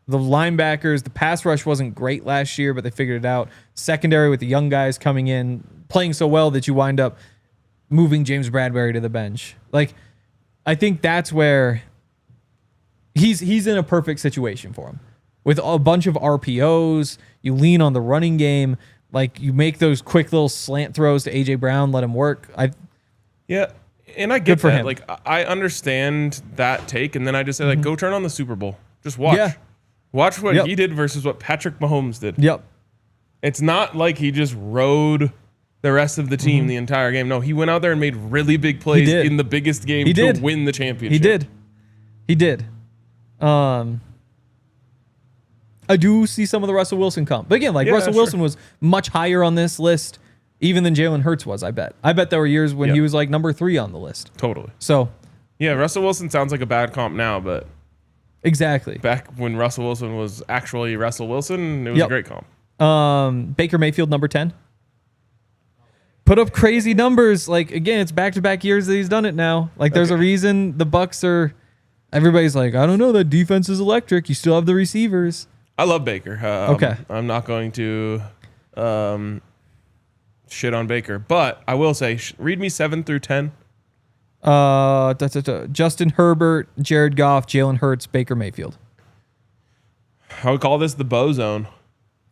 Speaker 1: the linebackers. The pass rush wasn't great last year, but they figured it out. Secondary with the young guys coming in, playing so well that you wind up moving James Bradbury to the bench. Like, I think that's where he's in a perfect situation for him. With a bunch of RPOs, you lean on the running game. Like, you make those quick little slant throws to A.J. Brown, let him work.
Speaker 2: Yeah, and I get
Speaker 1: for
Speaker 2: that.
Speaker 1: him.
Speaker 2: Like, I understand that take, and then I just say, like, go turn on the Super Bowl. Just watch.
Speaker 1: Yeah.
Speaker 2: Watch what he did versus what Patrick Mahomes did.
Speaker 1: Yep.
Speaker 2: It's not like he just rode the rest of the team the entire game. No, he went out there and made really big plays in the biggest game to win the championship.
Speaker 1: He did. I do see some of the Russell Wilson comp. But again, like, Russell Wilson was much higher on this list even than Jalen Hurts was, I bet. I bet there were years when he was like number 3 on the list.
Speaker 2: Totally.
Speaker 1: So,
Speaker 2: yeah, Russell Wilson sounds like a bad comp now, but
Speaker 1: exactly.
Speaker 2: Back when Russell Wilson was actually Russell Wilson, it was a great comp.
Speaker 1: Baker Mayfield, number 10. Put up crazy numbers. Like, again, it's back-to-back years that he's done it now. Like, there's a reason the Bucs are... Everybody's like, I don't know, that defense is electric. You still have the receivers.
Speaker 2: I love Baker.
Speaker 1: Okay.
Speaker 2: I'm not going to shit on Baker, but I will say, read me 7 through 10.
Speaker 1: Justin Herbert, Jared Goff, Jalen Hurts, Baker Mayfield.
Speaker 2: I would call this the Bo zone.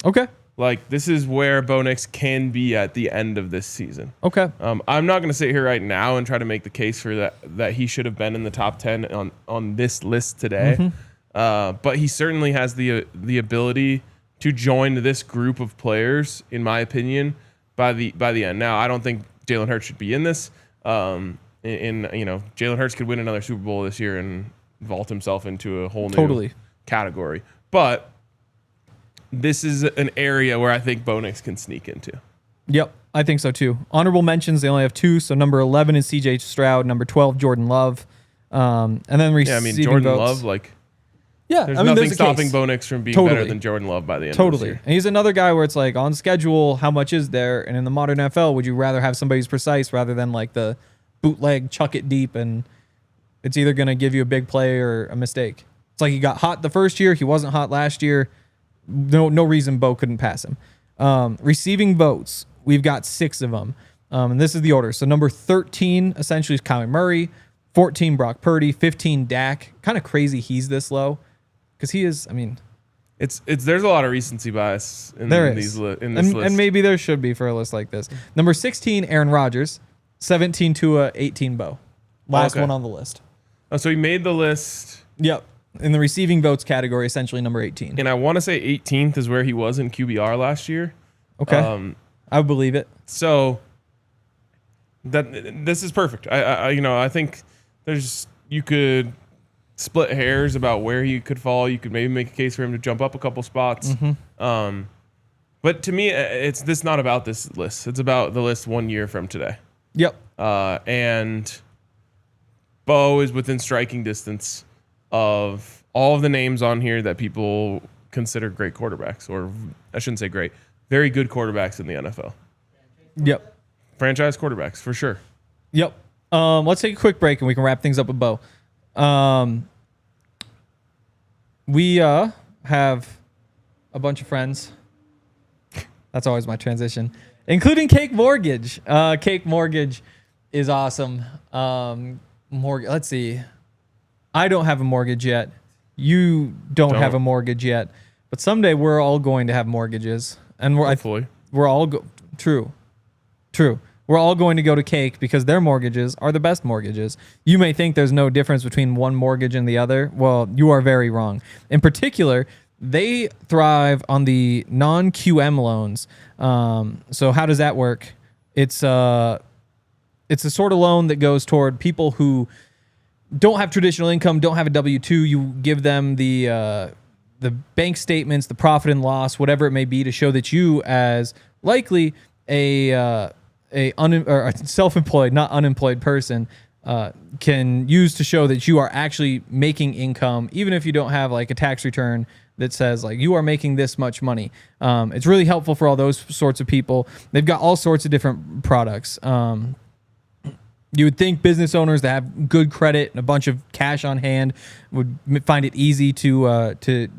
Speaker 1: Okay.
Speaker 2: Like, this is where Bo Nix can be at the end of this season.
Speaker 1: Okay.
Speaker 2: I'm not going to sit here right now and try to make the case for that he should have been in the top 10 on this list today. But he certainly has the ability to join this group of players, in my opinion, by the end. Now, I don't think Jalen Hurts should be in this. Jalen Hurts could win another Super Bowl this year and vault himself into a whole new category. But this is an area where I think Bo Nix can sneak into.
Speaker 1: Yep, I think so too. Honorable mentions, they only have 2. So number 11 is C.J. Stroud. Number 12, Jordan Love. And then receiving
Speaker 2: Jordan
Speaker 1: votes.
Speaker 2: Love, like...
Speaker 1: Yeah,
Speaker 2: there's nothing stopping Bo Nix from being better than Jordan Love by the end of this year.
Speaker 1: And he's another guy where it's like, on schedule, how much is there? And in the modern NFL, would you rather have somebody who's precise rather than like the bootleg, chuck it deep, and it's either going to give you a big play or a mistake? It's like he got hot the first year. He wasn't hot last year. No reason Bo couldn't pass him. Receiving votes, we've got 6 of them. And this is the order. So number 13 essentially is Kyler Murray. 14, Brock Purdy. 15, Dak. Kind of crazy he's this low. Because he is, I mean,
Speaker 2: there's a lot of recency bias in this list.
Speaker 1: And maybe there should be for a list like this. Number 16, Aaron Rodgers. 17, Tua. 18, Bo. Last one on the list.
Speaker 2: Oh, so he made the list.
Speaker 1: Yep. In the receiving votes category, essentially number 18.
Speaker 2: And I want to say 18th is where he was in QBR last year.
Speaker 1: Okay. I would believe it.
Speaker 2: So this is perfect. I think you could split hairs about where he could fall. You could maybe make a case for him to jump up a couple spots. Mm-hmm. But to me, it's not about this list. It's about the list 1 year from today.
Speaker 1: Yep.
Speaker 2: And Bo is within striking distance of all of the names on here that people consider great quarterbacks, or I shouldn't say great, very good quarterbacks in the NFL.
Speaker 1: Yep.
Speaker 2: Franchise quarterbacks, for sure.
Speaker 1: Yep. Let's take a quick break and we can wrap things up with Bo. We have a bunch of friends. That's always my transition, including Cake Mortgage. Cake Mortgage is awesome. Let's see. I don't have a mortgage yet. You don't have a mortgage yet. But someday we're all going to have mortgages, and
Speaker 2: hopefully
Speaker 1: we're all true. We're all going to go to Cake because their mortgages are the best mortgages. You may think there's no difference between one mortgage and the other. Well, you are very wrong. In particular, they thrive on the non-QM loans. So how does that work? It's a sort of loan that goes toward people who don't have traditional income, don't have a W-2. You give them the bank statements, the profit and loss, whatever it may be, to show that you, as likely a self-employed, not unemployed person, can use to show that you are actually making income, even if you don't have like a tax return that says like you are making this much money. It's really helpful for all those sorts of people. They've got all sorts of different products. You would think business owners that have good credit and a bunch of cash on hand would find it easy to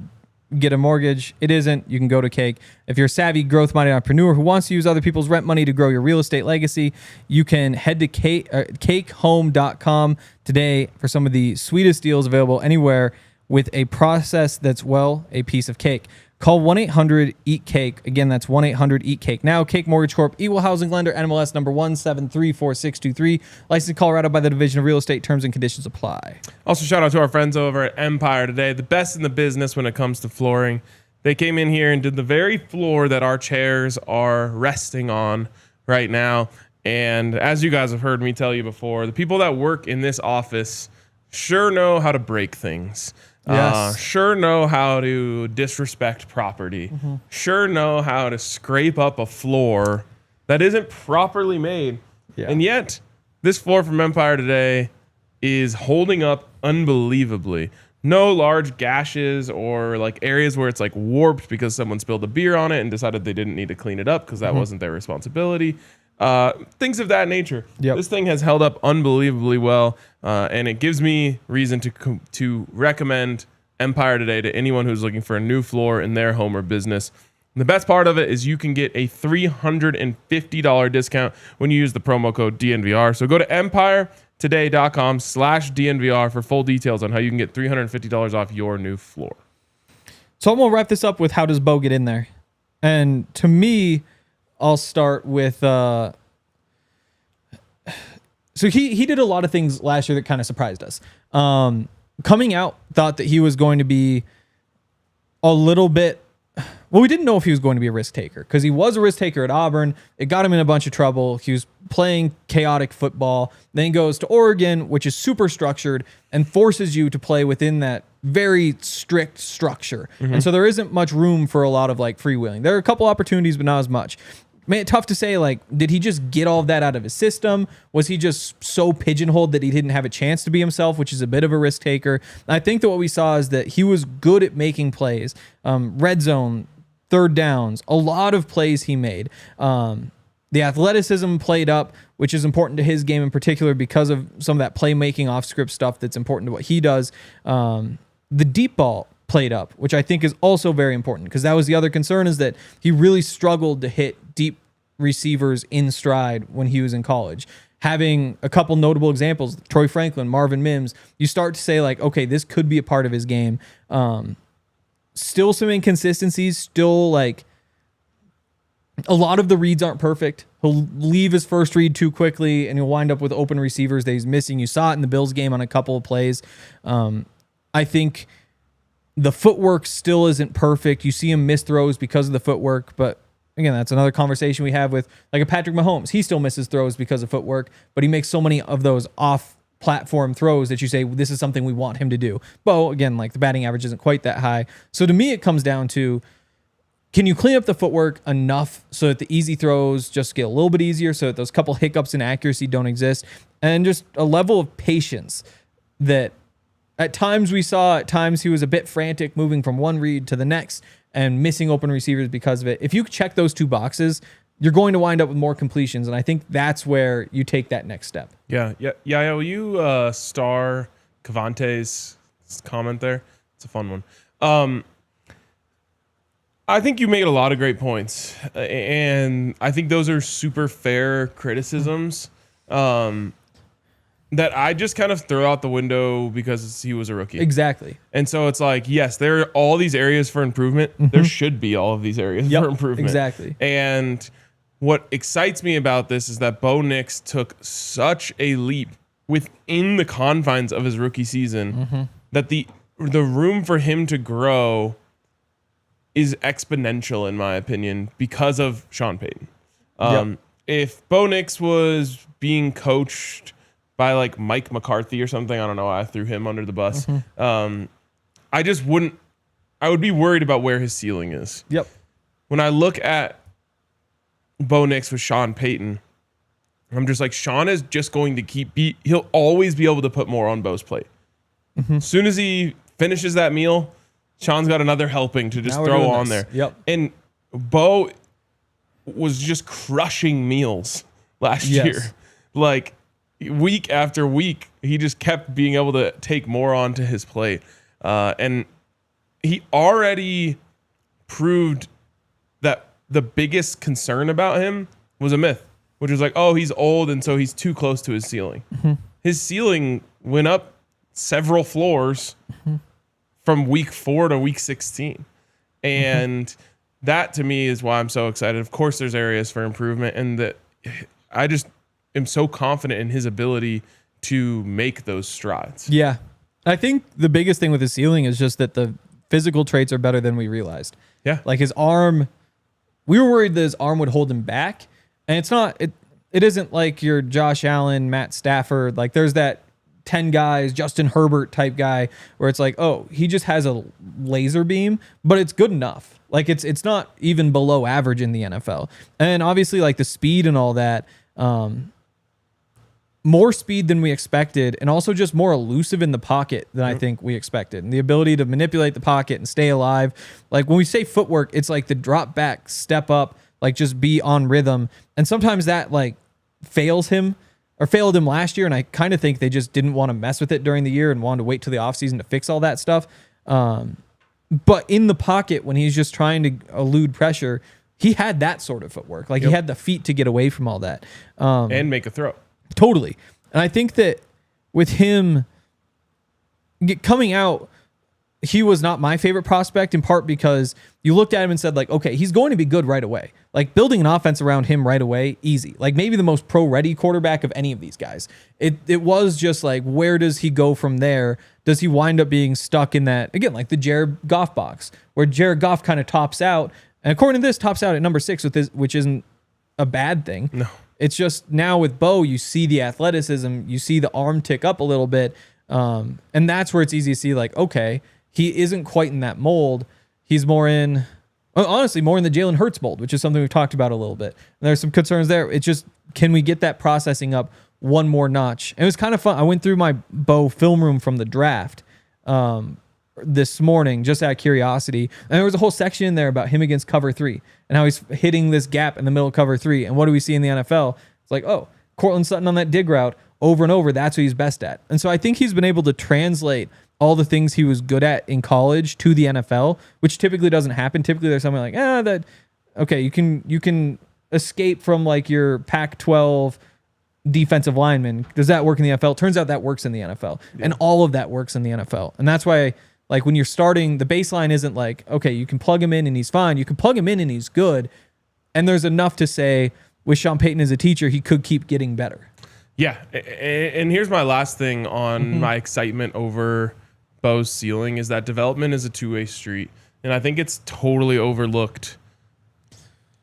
Speaker 1: get a mortgage. It isn't. You can go to Cake. If you're a savvy, growth-minded entrepreneur who wants to use other people's rent money to grow your real estate legacy, you can head to cakehome.com today for some of the sweetest deals available anywhere with a process that's, well, a piece of cake. Call 1-800-EAT-CAKE. Again, that's 1-800-EAT-CAKE. Now, Cake Mortgage Corp., Equal Housing Lender, NMLS number 1734623. Licensed in Colorado by the Division of Real Estate. Terms and conditions apply.
Speaker 2: Also, shout out to our friends over at Empire today, the best in the business when it comes to flooring. They came in here and did the very floor that our chairs are resting on right now. And as you guys have heard me tell you before, the people that work in this office sure know how to break things.
Speaker 1: Yes.
Speaker 2: Sure know how to disrespect property. Mm-hmm. Sure know how to scrape up a floor that isn't properly made. Yeah. And yet, this floor from Empire today is holding up unbelievably. No large gashes or like areas where it's like warped because someone spilled a beer on it and decided they didn't need to clean it up because that wasn't their responsibility. Things of that nature. Yep. This thing has held up unbelievably well, and it gives me reason to recommend Empire today to anyone who's looking for a new floor in their home or business. And the best part of it is you can get a $350 discount when you use the promo code DNVR. So go to empiretoday.com/DNVR for full details on how you can get $350 off your new floor.
Speaker 1: So I'm going to wrap this up with how does Bo get in there? And to me, I'll start with so he did a lot of things last year that kind of surprised us. Coming out, thought that he was going to be a little bit, well, we didn't know if he was going to be a risk taker because he was a risk taker at Auburn. It got him in a bunch of trouble. He was playing chaotic football. Then he goes to Oregon, which is super structured and forces you to play within that very strict structure. Mm-hmm. And so there isn't much room for a lot of like freewheeling. There are a couple opportunities, but not as much. Man, tough to say, like, did he just get all of that out of his system? Was he just so pigeonholed that he didn't have a chance to be himself, which is a bit of a risk taker? I think that what we saw is that he was good at making plays. Red zone, third downs, a lot of plays he made. The athleticism played up, which is important to his game in particular because of some of that playmaking off-script stuff that's important to what he does. The deep ball played up, which I think is also very important because that was the other concern, is that he really struggled to hit deep receivers in stride when he was in college. Having a couple notable examples, Troy Franklin, Marvin Mims, you start to say like, okay, this could be a part of his game. still some inconsistencies, still like a lot of the reads aren't perfect. He'll leave his first read too quickly, and he'll wind up with open receivers that he's missing. You saw it in the Bills game on a couple of plays. I think the footwork still isn't perfect. You see him miss throws because of the footwork, but again, that's another conversation we have with like a Patrick Mahomes. He still misses throws because of footwork, but he makes so many of those off-platform throws that you say, this is something we want him to do. Bo, again, like the batting average isn't quite that high. So to me, it comes down to, can you clean up the footwork enough so that the easy throws just get a little bit easier, so that those couple hiccups in accuracy don't exist, and just a level of patience that at times we saw, at times he was a bit frantic moving from one read to the next and missing open receivers because of it. If you check those two boxes, you're going to wind up with more completions, and I think that's where you take that next step.
Speaker 2: Yeah. Will you star Cavante's comment there? It's a fun one. I think you made a lot of great points, and I think those are super fair criticisms that I just kind of throw out the window because he was a rookie.
Speaker 1: Exactly.
Speaker 2: And so it's like, yes, there are all these areas for improvement. Mm-hmm. There should be all of these areas for improvement.
Speaker 1: Exactly.
Speaker 2: And what excites me about this is that Bo Nix took such a leap within the confines of his rookie season that the room for him to grow is exponential, in my opinion, because of Sean Payton. If Bo Nix was being coached by like Mike McCarthy or something, I don't know why I threw him under the bus. I just wouldn't. I would be worried about where his ceiling is.
Speaker 1: Yep.
Speaker 2: When I look at Bo Nix with Sean Payton, I'm just like, Sean is just going to he'll always be able to put more on Bo's plate. As soon as he finishes that meal, Sean's got another helping to just throw on there.
Speaker 1: Yep.
Speaker 2: And Bo was just crushing meals last year. Like week after week, he just kept being able to take more onto his plate. And he already proved that the biggest concern about him was a myth, which was like, oh, he's old and so he's too close to his ceiling. His ceiling went up several floors from week 4 to week 16. And that to me is why I'm so excited. Of course, there's areas for improvement, and that I just am so confident in his ability to make those strides.
Speaker 1: Yeah. I think the biggest thing with his ceiling is just that the physical traits are better than we realized.
Speaker 2: Yeah.
Speaker 1: Like his arm, we were worried that his arm would hold him back. And it's not, it isn't like your Josh Allen, Matt Stafford. Like there's that 10 guys, Justin Herbert type guy where it's like, oh, he just has a laser beam, but it's good enough. Like it's not even below average in the NFL. And obviously like the speed and all that, more speed than we expected, and also just more elusive in the pocket than I think we expected. And the ability to manipulate the pocket and stay alive. Like when we say footwork, it's like the drop back, step up, like just be on rhythm. And sometimes that like failed him last year. And I kind of think they just didn't want to mess with it during the year and wanted to wait till the offseason to fix all that stuff. But in the pocket, when he's just trying to elude pressure, he had that sort of footwork. Like he had the feet to get away from all that.
Speaker 2: And make a throw.
Speaker 1: Totally. And I think that with him coming out, he was not my favorite prospect, in part because you looked at him and said, like, okay, he's going to be good right away. Like building an offense around him right away, easy. Like maybe the most pro-ready quarterback of any of these guys. It was just like, where does he go from there? Does he wind up being stuck in that, again, like the Jared Goff box, where Jared Goff kind of tops out, and according to this, tops out at number 6 with this, which isn't a bad thing.
Speaker 2: No.
Speaker 1: It's just now with Bo, you see the athleticism, you see the arm tick up a little bit, and that's where it's easy to see, like, okay, he isn't quite in that mold. He's more in, honestly, more in the Jalen Hurts mold, which is something we've talked about a little bit. And there's some concerns there. It's just, can we get that processing up one more notch? And it was kind of fun. I went through my Bo film room from the draft this morning, just out of curiosity. And there was a whole section in there about him against cover 3 and how he's hitting this gap in the middle of cover 3. And what do we see in the NFL? It's like, oh, Cortland Sutton on that dig route over and over. That's what he's best at. And so I think he's been able to translate all the things he was good at in college to the NFL, which typically doesn't happen. Typically there's something like, okay, you can escape from like your Pac-12 defensive lineman. Does that work in the NFL? Turns out that works in the NFL. Yeah. And all of that works in the NFL. And that's why Like when you're starting, the baseline isn't like, okay, you can plug him in and he's fine. You can plug him in and he's good. And there's enough to say with Sean Payton as a teacher, he could keep getting better.
Speaker 2: Yeah. And here's my last thing on my excitement over Bo's ceiling is that development is a two-way street. And I think it's totally overlooked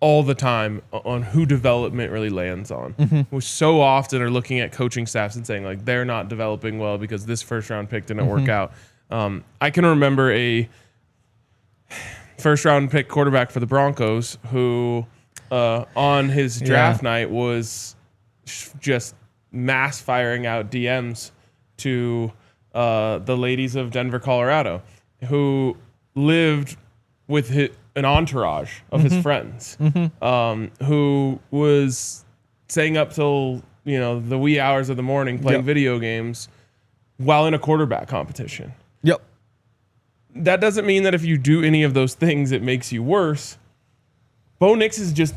Speaker 2: all the time on who development really lands on. We so often are looking at coaching staffs and saying like they're not developing well because this first round pick didn't work out. I can remember a first round pick quarterback for the Broncos who on his draft night was just mass firing out DMs to the ladies of Denver, Colorado, who lived with an entourage of his friends, who was staying up till the wee hours of the morning playing video games while in a quarterback competition.
Speaker 1: Yep.
Speaker 2: That doesn't mean that if you do any of those things, it makes you worse. Bo Nix is just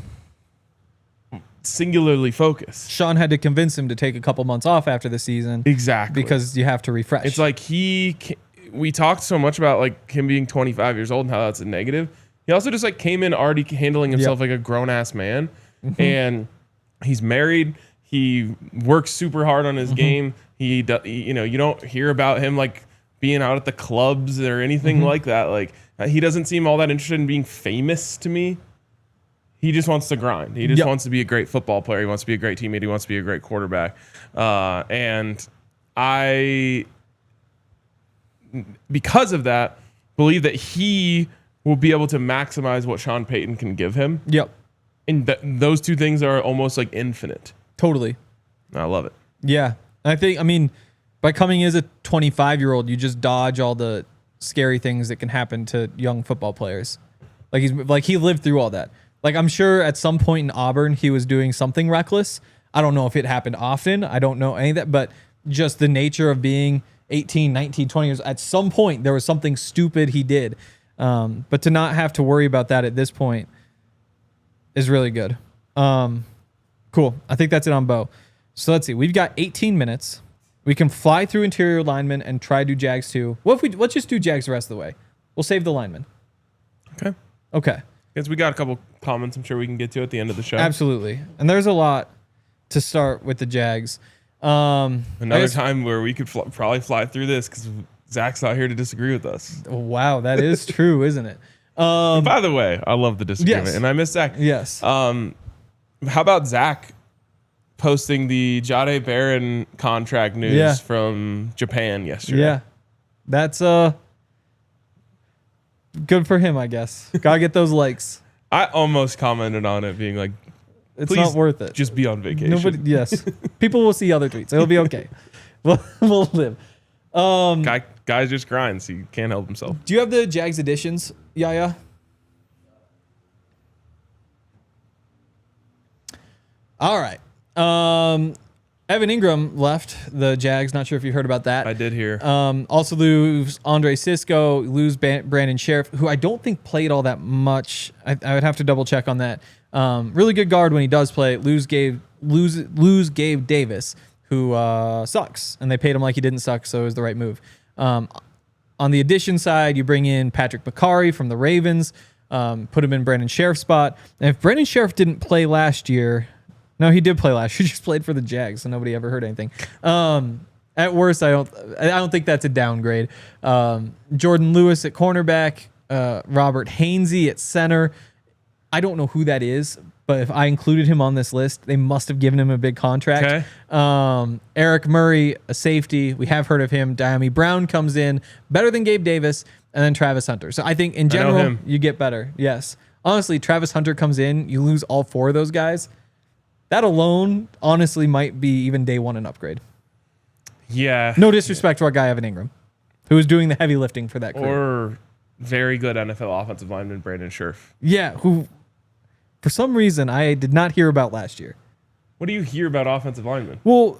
Speaker 2: singularly focused.
Speaker 1: Sean had to convince him to take a couple months off after the season.
Speaker 2: Exactly.
Speaker 1: Because you have to refresh.
Speaker 2: It's like we talked so much about like him being 25 years old and how that's a negative. He also just like came in already handling himself like a grown ass man, and he's married. He works super hard on his game. You don't hear about him like being out at the clubs or anything like that. Like he doesn't seem all that interested in being famous to me. He just wants to grind. He just wants to be a great football player. He wants to be a great teammate. He wants to be a great quarterback. And I, because of that, believe that he will be able to maximize what Sean Payton can give him.
Speaker 1: Yep.
Speaker 2: And those two things are almost like infinite.
Speaker 1: Totally.
Speaker 2: I love it.
Speaker 1: Yeah. I mean, by coming as a 25-year-old, you just dodge all the scary things that can happen to young football players. Like he lived through all that. Like I'm sure at some point in Auburn, he was doing something reckless. I don't know if it happened often. I don't know any of that, but just the nature of being 18, 19, 20 years, at some point there was something stupid he did. But to not have to worry about that at this point is really good. Cool. I think that's it on Bo. So let's see. We've got 18 minutes. We can fly through interior linemen and try to do Jags too. Let's just do Jags the rest of the way. We'll save the linemen. Okay.
Speaker 2: Because we got a couple comments I'm sure we can get to at the end of the show.
Speaker 1: Absolutely. And there's a lot to start with the Jags.
Speaker 2: Another time where we could probably fly through this because Zach's not here to disagree with us.
Speaker 1: Wow, that is true, isn't it?
Speaker 2: By the way, I love the disagreement, and I miss Zach.
Speaker 1: Yes.
Speaker 2: How about Zach posting the Jade Barron contract news from Japan yesterday?
Speaker 1: Yeah. That's good for him, I guess. Gotta get those likes.
Speaker 2: I almost commented on it being like,
Speaker 1: it's not worth it.
Speaker 2: Just be on vacation.
Speaker 1: Yes. People will see other tweets. It'll be okay. We'll live.
Speaker 2: Guy just grinds. He can't help himself.
Speaker 1: Do you have the Jags editions, Yaya? All right. Evan Ingram left the Jags. Not sure if you heard about that.
Speaker 2: I did hear.
Speaker 1: Also lose Andre Sisco, lose Brandon Sheriff, who I don't think played all that much. I would have to double check on that. Really good guard when he does play. Lose Gabe Davis, who sucks, and they paid him like he didn't suck, so it was the right move. On the addition side, you bring in Patrick McCarry from the Ravens, put him in Brandon Sheriff's spot. And if Brandon Sheriff didn't play last year, no, he did play last year. He just played for the Jags, so nobody ever heard anything. At worst, I don't think that's a downgrade. Jordan Lewis at cornerback, Robert Hainsey at center. I don't know who that is, but if I included him on this list, they must have given him a big contract.
Speaker 2: Okay.
Speaker 1: Eric Murray, a safety. We have heard of him. Diami Brown comes in, better than Gabe Davis, and then Travis Hunter. So I think in general, you get better. Yes. Honestly, Travis Hunter comes in, you lose all four of those guys. That alone, honestly, might be even day one an upgrade.
Speaker 2: Yeah.
Speaker 1: No disrespect to our guy, Evan Ingram, who was doing the heavy lifting for that crew.
Speaker 2: Or very good NFL offensive lineman, Brandon Sheriff.
Speaker 1: Yeah, who, for some reason, I did not hear about last year.
Speaker 2: What do you hear about offensive linemen?
Speaker 1: Well,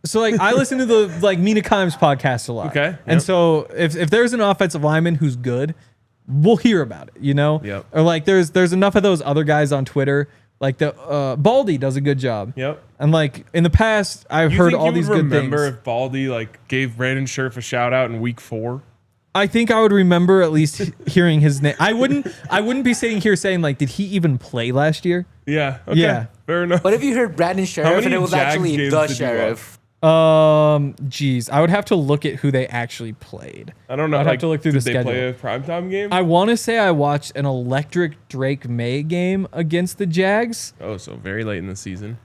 Speaker 1: so like I listen to the like Mina Kimes podcast a lot.
Speaker 2: Okay.
Speaker 1: And so if there's an offensive lineman who's good, we'll hear about it, you know?
Speaker 2: Yep.
Speaker 1: Or like there's enough of those other guys on Twitter. Like the Baldy does a good job.
Speaker 2: Yep.
Speaker 1: And like in the past, I've heard all these good things.
Speaker 2: Remember if Baldy like gave Brandon Sheriff a shout out in week 4?
Speaker 1: I think I would remember at least hearing his name. I wouldn't be sitting here saying like, did he even play last year?
Speaker 2: Yeah. Okay.
Speaker 1: Yeah.
Speaker 2: Fair enough.
Speaker 3: What if you heard Brandon Sheriff and it was
Speaker 2: Jags
Speaker 3: actually
Speaker 2: games
Speaker 3: the
Speaker 2: did you
Speaker 3: Sheriff?
Speaker 1: Geez, I would have to look at who they actually played.
Speaker 2: I don't know.
Speaker 1: I'd have to look through the
Speaker 2: did
Speaker 1: schedule.
Speaker 2: They play a primetime game?
Speaker 1: I want to say I watched an electric Drake May game against the Jags.
Speaker 2: Oh, so very late in the season.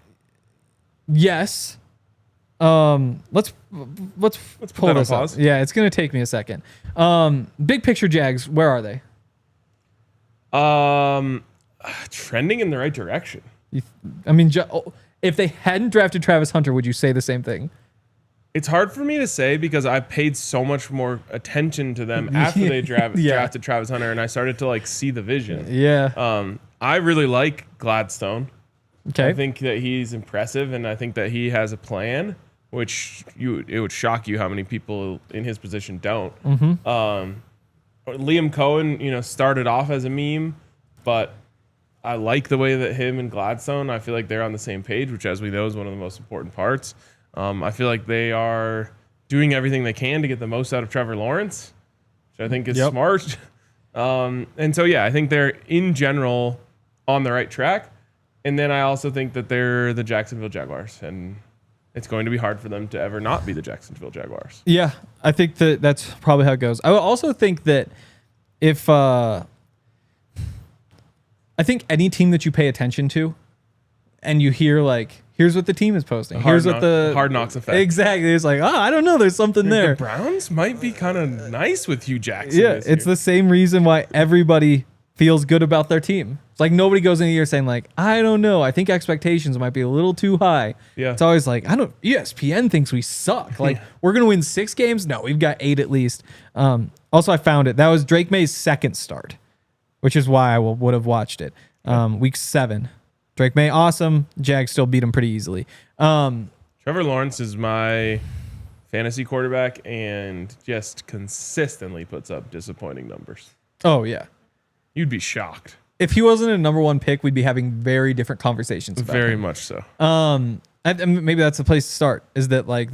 Speaker 1: Yes. Let's pull this up.
Speaker 2: pause.
Speaker 1: Yeah, it's gonna take me a second. Big picture Jags, where are they?
Speaker 2: Trending in the right direction.
Speaker 1: If they hadn't drafted Travis Hunter, would you say the same thing?
Speaker 2: It's hard for me to say because I paid so much more attention to them after they drafted Travis Hunter, and I started to like see the vision.
Speaker 1: Yeah.
Speaker 2: I really like Gladstone.
Speaker 1: Okay.
Speaker 2: I think that he's impressive, and I think that he has a plan, which it would shock you how many people in his position don't.
Speaker 1: Mm-hmm.
Speaker 2: Liam Cohen, started off as a meme, but I like the way that him and Gladstone, I feel like they're on the same page, which, as we know, is one of the most important parts. I feel like they are doing everything they can to get the most out of Trevor Lawrence, which I think is smart. And so, I think they're, in general, on the right track. And then I also think that they're the Jacksonville Jaguars, and it's going to be hard for them to ever not be the Jacksonville Jaguars.
Speaker 1: Yeah, I think that's probably how it goes. I also think that if I think any team that you pay attention to and you hear like, here's what the team is posting. Here's what the
Speaker 2: Hard Knocks effect.
Speaker 1: Exactly. It's like, I don't know. There's something there.
Speaker 2: The Browns might be kind of nice with Hugh Jackson.
Speaker 1: Yeah, it's the same reason why everybody feels good about their team. It's like nobody goes in the year saying like, I don't know. I think expectations might be a little too high.
Speaker 2: Yeah.
Speaker 1: It's always like, ESPN thinks we suck. Like we're going to win 6 games. No, we've got 8 at least. Also, I found it. That was Drake May's second start, which is why I would have watched it. Week 7. Drake May, awesome. Jags still beat him pretty easily.
Speaker 2: Trevor Lawrence is my fantasy quarterback and just consistently puts up disappointing numbers.
Speaker 1: Oh, yeah.
Speaker 2: You'd be shocked.
Speaker 1: If he wasn't a number 1 pick, we'd be having very different conversations about
Speaker 2: Very
Speaker 1: him.
Speaker 2: much so.
Speaker 1: And maybe that's the place to start, is that like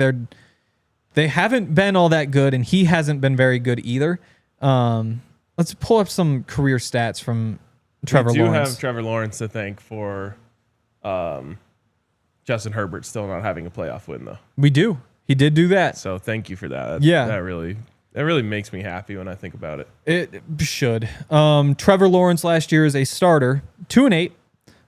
Speaker 1: they haven't been all that good, and he hasn't been very good either. Let's pull up some career stats from Trevor Lawrence.
Speaker 2: We do have Trevor Lawrence to thank for Justin Herbert still not having a playoff win, though.
Speaker 1: We do. He did do that.
Speaker 2: So thank you for that.
Speaker 1: Yeah.
Speaker 2: That really makes me happy when I think about it.
Speaker 1: It should. Trevor Lawrence last year as a starter, 2-8,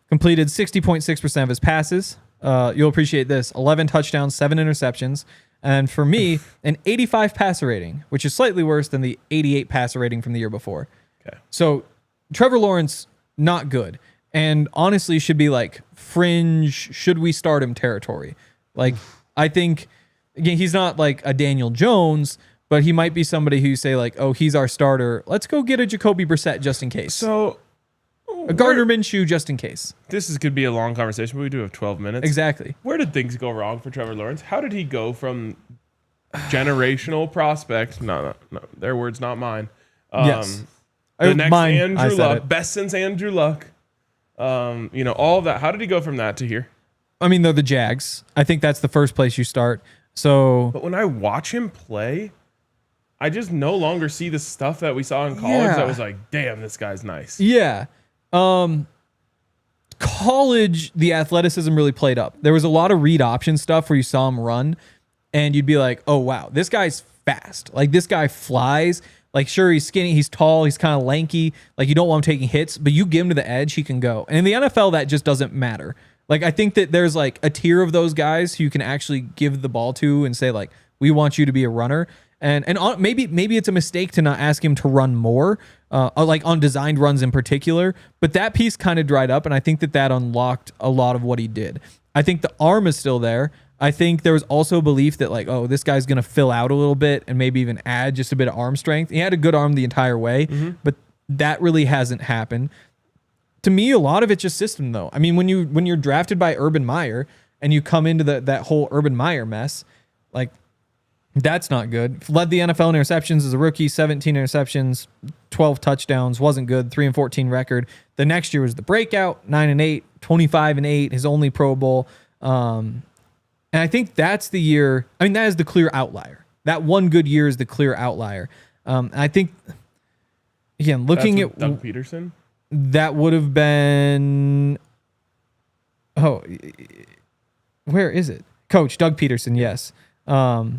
Speaker 1: completed 60.6% of his passes. You'll appreciate this: 11 touchdowns, 7 interceptions. And for me, an 85 passer rating, which is slightly worse than the 88 passer rating from the year before.
Speaker 2: Okay.
Speaker 1: So Trevor Lawrence, not good. And honestly, should be like fringe, should we start him territory. Like, I think, again, he's not like a Daniel Jones, but he might be somebody who you say like, oh, he's our starter. Let's go get a Jacoby Brissett just in case.
Speaker 2: So
Speaker 1: A Gardner Minshew just in case.
Speaker 2: This could be a long conversation, but we do have 12 minutes.
Speaker 1: Exactly.
Speaker 2: Where did things go wrong for Trevor Lawrence? How did he go from generational prospect? No, their words, not mine.
Speaker 1: Yes.
Speaker 2: The next
Speaker 1: Mine,
Speaker 2: Andrew
Speaker 1: I said
Speaker 2: Luck,
Speaker 1: it.
Speaker 2: best since Andrew Luck. All of that. How did he go from that to here?
Speaker 1: I mean, they're the Jags. I think that's the first place you start. So,
Speaker 2: But when I watch him play, I just no longer see the stuff that we saw in college
Speaker 1: Yeah.
Speaker 2: that was like, damn, this guy's nice.
Speaker 1: yeah. College, the athleticism really played up. There was a lot of read option stuff where you saw him run and you'd be like, oh, wow, this guy's fast. Like, this guy flies. Like, sure, he's skinny, he's tall, he's kind of lanky. Like, you don't want him taking hits, but you give him to the edge, he can go. And in the NFL, that just doesn't matter. Like, I think that there's like a tier of those guys who you can actually give the ball to and say, like, we want you to be a runner. And maybe it's a mistake to not ask him to run more, like on designed runs in particular. But that piece kind of dried up, and I think that unlocked a lot of what he did. I think the arm is still there. I think there was also belief that like, oh, this guy's going to fill out a little bit and maybe even add just a bit of arm strength. He had a good arm the entire way, but that really hasn't happened. To me, a lot of it's just system, though. I mean, when you're drafted by Urban Meyer and you come into that whole Urban Meyer mess, like, that's not good. Led the NFL in interceptions as a rookie, 17 interceptions, 12 touchdowns, wasn't good, 3-14 record. The next year was the breakout, 9-8, 25-8, his only Pro Bowl. And I think that's the year. I mean, that is the clear outlier. That one good year is the clear outlier. I think, again, looking at
Speaker 2: Doug Peterson,
Speaker 1: that would have been. Oh, where is it? Coach Doug Peterson, yes. So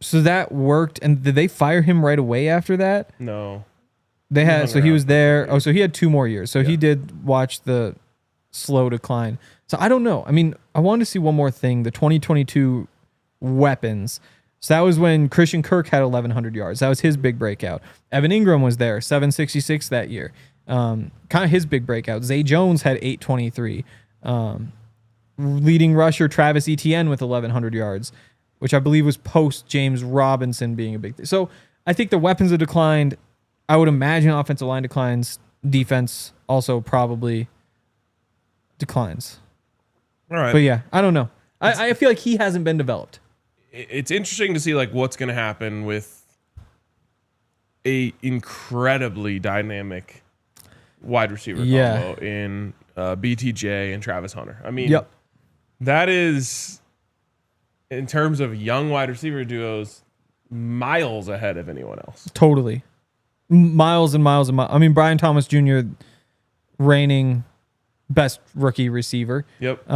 Speaker 1: that worked, and did they fire him right away after that?
Speaker 2: No.
Speaker 1: They had, so he was there. Oh, so he had 2 more years. So he did watch the slow decline. So I don't know. I mean, I wanted to see one more thing. The 2022 weapons. So that was when Christian Kirk had 1,100 yards. That was his big breakout. Evan Ingram was there, 766 that year. Kind of his big breakout. Zay Jones had 823. Leading rusher Travis Etienne with 1,100 yards, which I believe was post James Robinson being a big thing. So I think the weapons have declined. I would imagine offensive line declines. Defense also probably declines.
Speaker 2: All right.
Speaker 1: But yeah, I don't know. I feel like he hasn't been developed.
Speaker 2: It's interesting to see like what's going to happen with a incredibly dynamic wide receiver combo in BTJ and Travis Hunter. I mean, that is, in terms of young wide receiver duos, miles ahead of anyone else.
Speaker 1: Totally. Miles and miles and miles. I mean, Brian Thomas Jr., reigning best rookie receiver.
Speaker 2: Yep.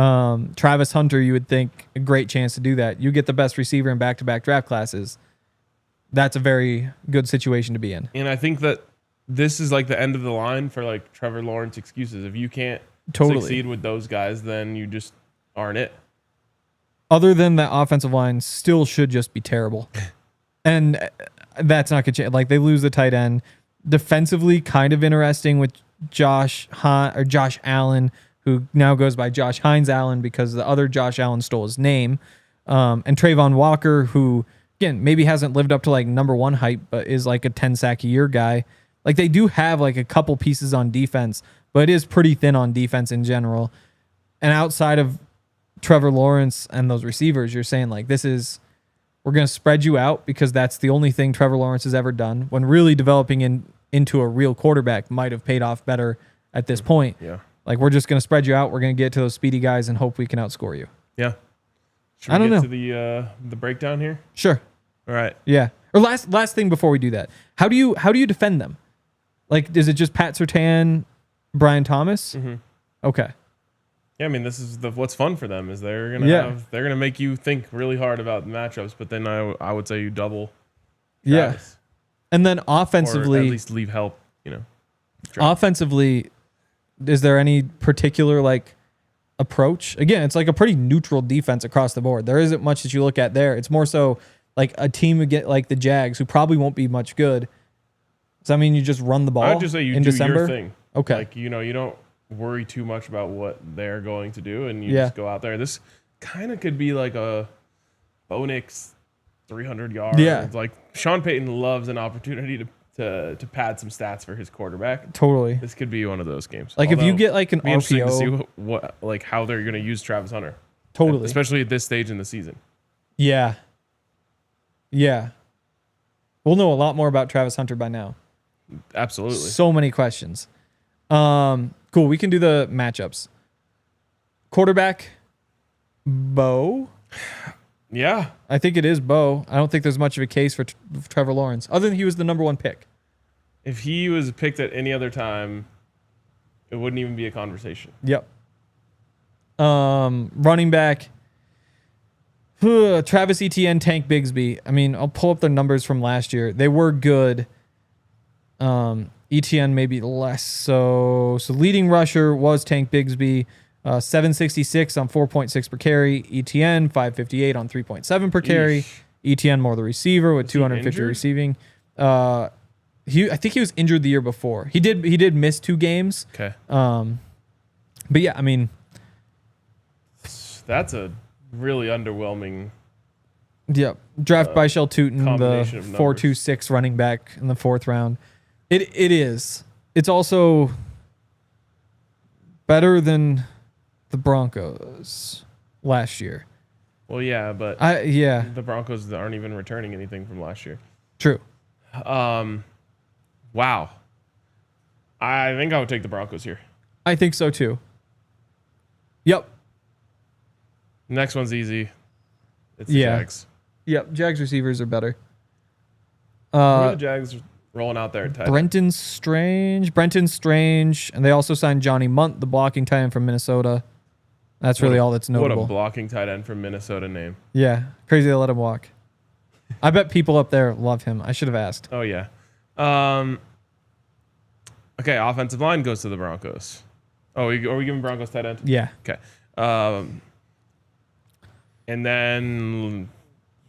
Speaker 1: Travis Hunter, you would think a great chance to do that. You get the best receiver in back-to-back draft classes. That's a very good situation to be in.
Speaker 2: And I think that this is like the end of the line for like Trevor Lawrence excuses. If you can't succeed with those guys, then you just aren't it.
Speaker 1: Other than that, offensive line still should just be terrible. And that's not going to change. Like, they lose the tight end. Defensively, kind of interesting with Josh Allen, who now goes by Josh Hines Allen because the other Josh Allen stole his name. And Trayvon Walker, who, again, maybe hasn't lived up to like number 1 hype, but is like a 10 sack a year guy. Like, they do have like a couple pieces on defense, but it is pretty thin on defense in general. And outside of Trevor Lawrence and those receivers, you're saying like, we're going to spread you out because that's the only thing Trevor Lawrence has ever done, when really developing into a real quarterback might have paid off better at this point.
Speaker 2: Yeah.
Speaker 1: Like, we're just going to spread you out. We're going to get to those speedy guys and hope we can outscore you.
Speaker 2: Yeah. Should we get to the breakdown here? Sure. All right.
Speaker 1: Yeah. Or last thing before we do that. How do you defend them? Like, is it just Pat Surtain, Brian Thomas?
Speaker 2: Mm-hmm.
Speaker 1: Okay.
Speaker 2: Yeah, I mean, this is what's fun for them is they're gonna make you think really hard about matchups, but then I would say you double. Travis.
Speaker 1: And then offensively,
Speaker 2: or at least leave help.
Speaker 1: Offensively, is there any particular like approach? Again, it's like a pretty neutral defense across the board. There isn't much that you look at there. It's more so like a team like the Jags, who probably won't be much good. Does that mean you just run the ball?
Speaker 2: I'd just say you
Speaker 1: in
Speaker 2: do
Speaker 1: December?
Speaker 2: Your thing.
Speaker 1: Okay.
Speaker 2: Like, you don't worry too much about what they're going to do, and you just go out there. This kind of could be like a Bo Nix 300 yards.
Speaker 1: Yeah.
Speaker 2: Like, Sean Payton loves an opportunity to pad some stats for his quarterback.
Speaker 1: Totally.
Speaker 2: This could be one of those games.
Speaker 1: Like, if you get like an RPO,
Speaker 2: interesting to see what like how they're going to use Travis Hunter.
Speaker 1: Totally.
Speaker 2: Especially at this stage in the season.
Speaker 1: Yeah. Yeah. We'll know a lot more about Travis Hunter by now.
Speaker 2: Absolutely.
Speaker 1: So many questions. Cool. We can do the matchups. Quarterback, Bo.
Speaker 2: Yeah.
Speaker 1: I think it is Bo. I don't think there's much of a case for Trevor Lawrence, other than he was the number 1 pick.
Speaker 2: If he was picked at any other time, it wouldn't even be a conversation.
Speaker 1: Yep. Running back, Travis Etienne, Tank Bigsby. I mean, I'll pull up their numbers from last year. They were good. Etienne maybe less so. So leading rusher was Tank Bigsby, 766 on 4.6 per carry. Etienne 558 on 3.7 per carry. Etienne more the receiver with 250 receiving. I think he was injured the year before. He did miss 2 games.
Speaker 2: Okay.
Speaker 1: But yeah, I mean,
Speaker 2: that's a really underwhelming.
Speaker 1: Yep. Draft by Shell Tootin, the
Speaker 2: of
Speaker 1: 4.26 running back in the 4th round. It is. It's also better than the Broncos last year.
Speaker 2: Well, yeah, but the Broncos aren't even returning anything from last year.
Speaker 1: True.
Speaker 2: Wow. I think I would take the Broncos here.
Speaker 1: I think so too. Yep.
Speaker 2: Next one's easy. It's the Jags.
Speaker 1: Yep. Jags receivers are better.
Speaker 2: Who are the Jags rolling out there at tight end?
Speaker 1: Brenton Strange, and they also signed Johnny Munt, the blocking tight end from Minnesota. That's really all that's notable.
Speaker 2: What a blocking tight end from Minnesota name.
Speaker 1: Yeah, crazy they let him walk. I bet people up there love him. I should have asked.
Speaker 2: Oh, yeah. Okay, offensive line goes to the Broncos. Oh, are we giving Broncos tight end?
Speaker 1: Yeah.
Speaker 2: Okay. And then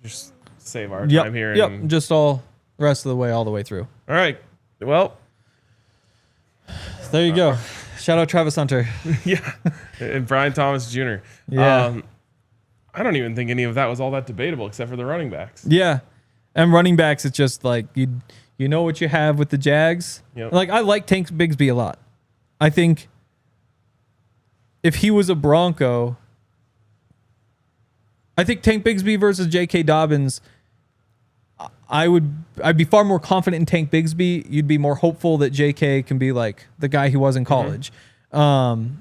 Speaker 2: just save our time here.
Speaker 1: Yep, just all the rest of the way, all the way through.
Speaker 2: All right. Well.
Speaker 1: There you go. Shout out Travis Hunter.
Speaker 2: Yeah. And Brian Thomas Jr.
Speaker 1: Yeah.
Speaker 2: I don't even think any of that was all that debatable except for the running backs.
Speaker 1: Yeah. And running backs, it's just like you know what you have with the Jags.
Speaker 2: Yep.
Speaker 1: Like I like Tank Bigsby a lot. I think if he was a Bronco, I think Tank Bigsby versus J.K. Dobbins, I'd be far more confident in Tank Bigsby. You'd be more hopeful that J.K. can be like the guy he was in college. Mm-hmm.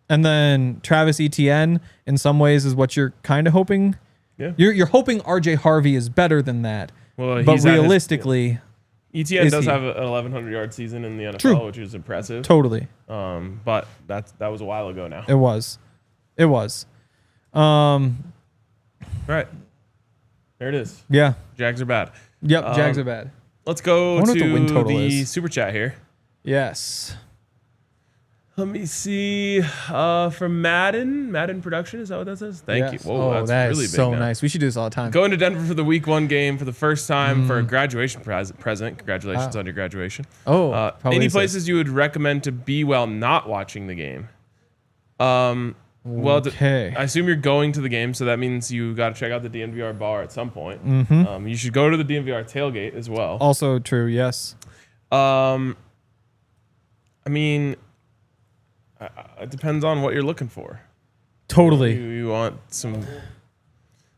Speaker 1: And then Travis Etienne, in some ways, is what you're kind of hoping.
Speaker 2: Yeah.
Speaker 1: You're hoping R.J. Harvey is better than that. Well, but realistically,
Speaker 2: Etienne does have an 1,100-yard season in the NFL,
Speaker 1: True.
Speaker 2: which is impressive.
Speaker 1: Totally.
Speaker 2: But that was a while ago now.
Speaker 1: It was. All
Speaker 2: right. There it is.
Speaker 1: Yeah.
Speaker 2: Jags are bad.
Speaker 1: Yep, Jags are bad.
Speaker 2: Let's go to
Speaker 1: the win total is.
Speaker 2: Super Chat here.
Speaker 1: Yes.
Speaker 2: Let me see. From Madden Production, is that what that says? Thank you.
Speaker 1: Whoa, that's really big so now. Nice. We should do this all the time.
Speaker 2: Going to Denver for the Week 1 game for the first time for a graduation present. Congratulations on your graduation. Any places you would recommend to be while not watching the game? Well, I assume you're going to the game, so that means you got to check out the DNVR Bar at some point. Mm-hmm. You should go to the DNVR tailgate as well.
Speaker 1: Also true, yes.
Speaker 2: I mean, it depends on what you're looking for.
Speaker 1: Totally.
Speaker 2: You want some?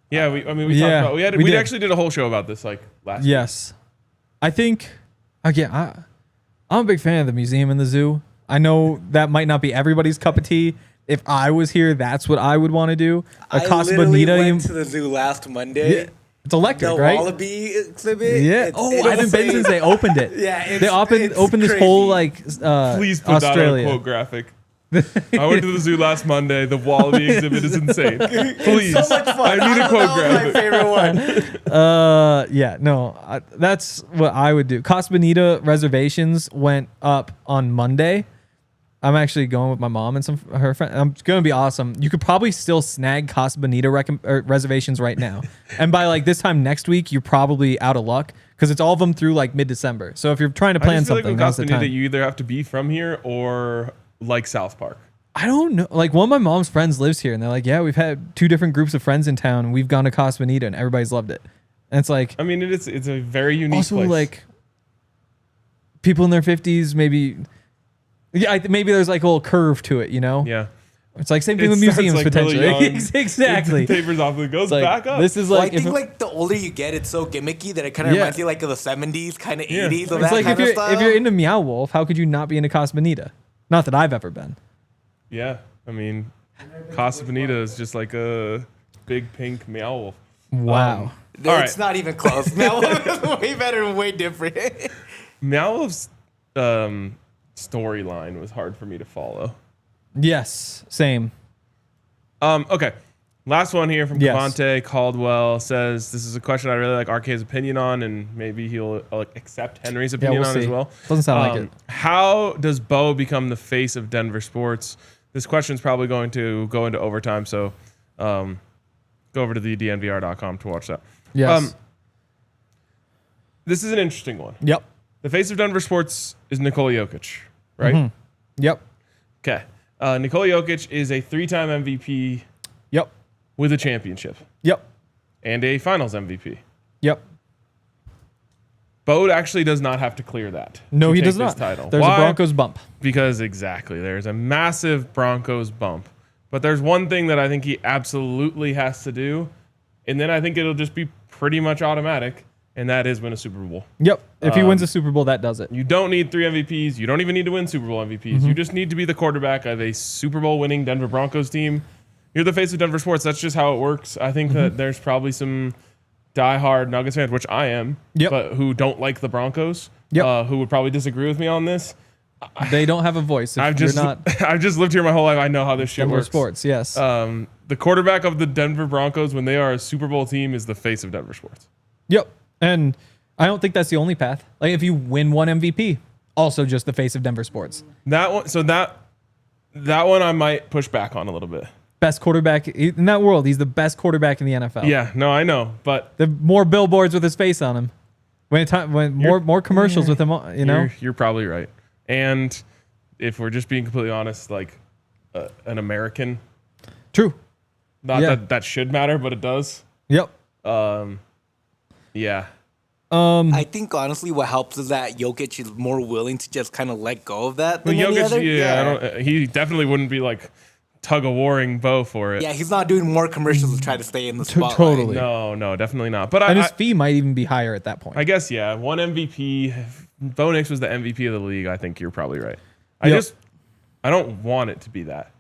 Speaker 2: Yeah, we talked about. We actually did a whole show about this like last.
Speaker 1: Yes, week. I think again. I'm a big fan of the museum and the zoo. I know that might not be everybody's cup of tea. If I was here, that's what I would want to do.
Speaker 3: I literally went to the zoo last Monday. Yeah.
Speaker 1: It's electric,
Speaker 3: the
Speaker 1: right?
Speaker 3: The Wallaby exhibit.
Speaker 1: Yeah. I haven't been since they opened it.
Speaker 3: Yeah.
Speaker 1: They opened this whole like
Speaker 2: Please put
Speaker 1: Australia.
Speaker 2: that on a quote graphic. I went to the zoo last Monday. The Wallaby exhibit is insane. Please.
Speaker 3: It's so much fun.
Speaker 2: I need a quote graphic.
Speaker 3: My favorite one.
Speaker 1: Yeah. No. That's what I would do. Casa Bonita reservations went up on Monday. I'm actually going with my mom and her friends. It's going to be awesome. You could probably still snag Casa Bonita reservations right now. And by like this time next week, you're probably out of luck because it's all of them through like mid-December. So if you're trying to plan something,
Speaker 2: like
Speaker 1: now's the time.
Speaker 2: You either have to be from here or like South Park.
Speaker 1: I don't know. Like one of my mom's friends lives here and they're like, yeah, we've had 2 different groups of friends in town and we've gone to Casa Bonita and everybody's loved it. And it's like,
Speaker 2: I mean, it's a very unique
Speaker 1: also
Speaker 2: place.
Speaker 1: Like people in their 50s, maybe. Yeah, maybe there's like a little curve to it, you know?
Speaker 2: Yeah.
Speaker 1: It's like same thing with museums
Speaker 2: like
Speaker 1: potentially.
Speaker 2: Really
Speaker 1: Exactly.
Speaker 2: It tapers off and it goes
Speaker 1: like,
Speaker 2: back up.
Speaker 1: This is
Speaker 3: well,
Speaker 1: like
Speaker 3: I think like the older you get, it's so gimmicky that it kind of reminds you like of the 70s, kind of 80s. Of
Speaker 1: it's
Speaker 3: that
Speaker 1: like
Speaker 3: kind of style.
Speaker 1: If you're into Meow Wolf, how could you not be into Casa Bonita? Not that I've ever been.
Speaker 2: Yeah, I mean, Casa Bonita is just like a big pink Meow Wolf.
Speaker 1: Wow.
Speaker 3: It's not even close. Meow Wolf is way better and way different.
Speaker 2: Meow Wolf's storyline was hard for me to follow.
Speaker 1: Yes, same.
Speaker 2: Okay. Last one here from Devontae Caldwell says, this is a question I really like RK's opinion on, and maybe he'll accept Henry's opinion on as well.
Speaker 1: Doesn't sound like it.
Speaker 2: How does Bo become the face of Denver sports? This question's probably going to go into overtime, so go over to the DNVR.com to watch that.
Speaker 1: Yes.
Speaker 2: This is an interesting one.
Speaker 1: Yep.
Speaker 2: The face of Denver sports is Nikola Jokic, right?
Speaker 1: Mm-hmm. Yep.
Speaker 2: Okay. Nikola Jokic is a 3-time MVP.
Speaker 1: Yep.
Speaker 2: With a championship.
Speaker 1: Yep.
Speaker 2: And a finals MVP.
Speaker 1: Yep.
Speaker 2: Bo actually does not have to clear that.
Speaker 1: No, he does not.
Speaker 2: Title.
Speaker 1: There's a Broncos bump.
Speaker 2: Because there's a massive Broncos bump. But there's one thing that I think he absolutely has to do, and then I think it'll just be pretty much automatic, and that is win a Super Bowl.
Speaker 1: Yep. If he wins a Super Bowl, that does it.
Speaker 2: You don't need 3 MVPs. You don't even need to win Super Bowl MVPs. You just need to be the quarterback of a Super Bowl winning Denver Broncos team. You're the face of Denver sports. That's just how it works. I think that there's probably some diehard Nuggets fans, which I am, but who don't like the Broncos, who would probably disagree with me on this.
Speaker 1: They don't have a voice.
Speaker 2: I've just lived here my whole life. I know how this shit
Speaker 1: Denver
Speaker 2: works.
Speaker 1: sports, yes.
Speaker 2: The quarterback of the Denver Broncos, when they are a Super Bowl team, is the face of Denver sports.
Speaker 1: Yep. And I don't think that's the only path. Like if you win one MVP, also just the face of Denver sports.
Speaker 2: That one, so that one I might push back on a little bit.
Speaker 1: Best quarterback in that world. He's the best quarterback in the NFL.
Speaker 2: Yeah, no, I know, but
Speaker 1: the more billboards with his face on him, when more commercials with him, you know.
Speaker 2: You're probably right. And if we're just being completely honest, like an American,
Speaker 1: true.
Speaker 2: Not that should matter, but it does.
Speaker 1: Yep.
Speaker 2: Yeah.
Speaker 3: I think honestly, what helps is that Jokic is more willing to just kind of let go of that than any other.
Speaker 2: He definitely wouldn't be like tug of warring Bo for it.
Speaker 3: Yeah, he's not doing more commercials to try to stay in the spotlight.
Speaker 1: Totally.
Speaker 2: No, definitely not. But
Speaker 1: and his fee might even be higher at that point.
Speaker 2: I guess one MVP. If Bo Nix was the MVP of the league, I think you're probably right. I don't want it to be that.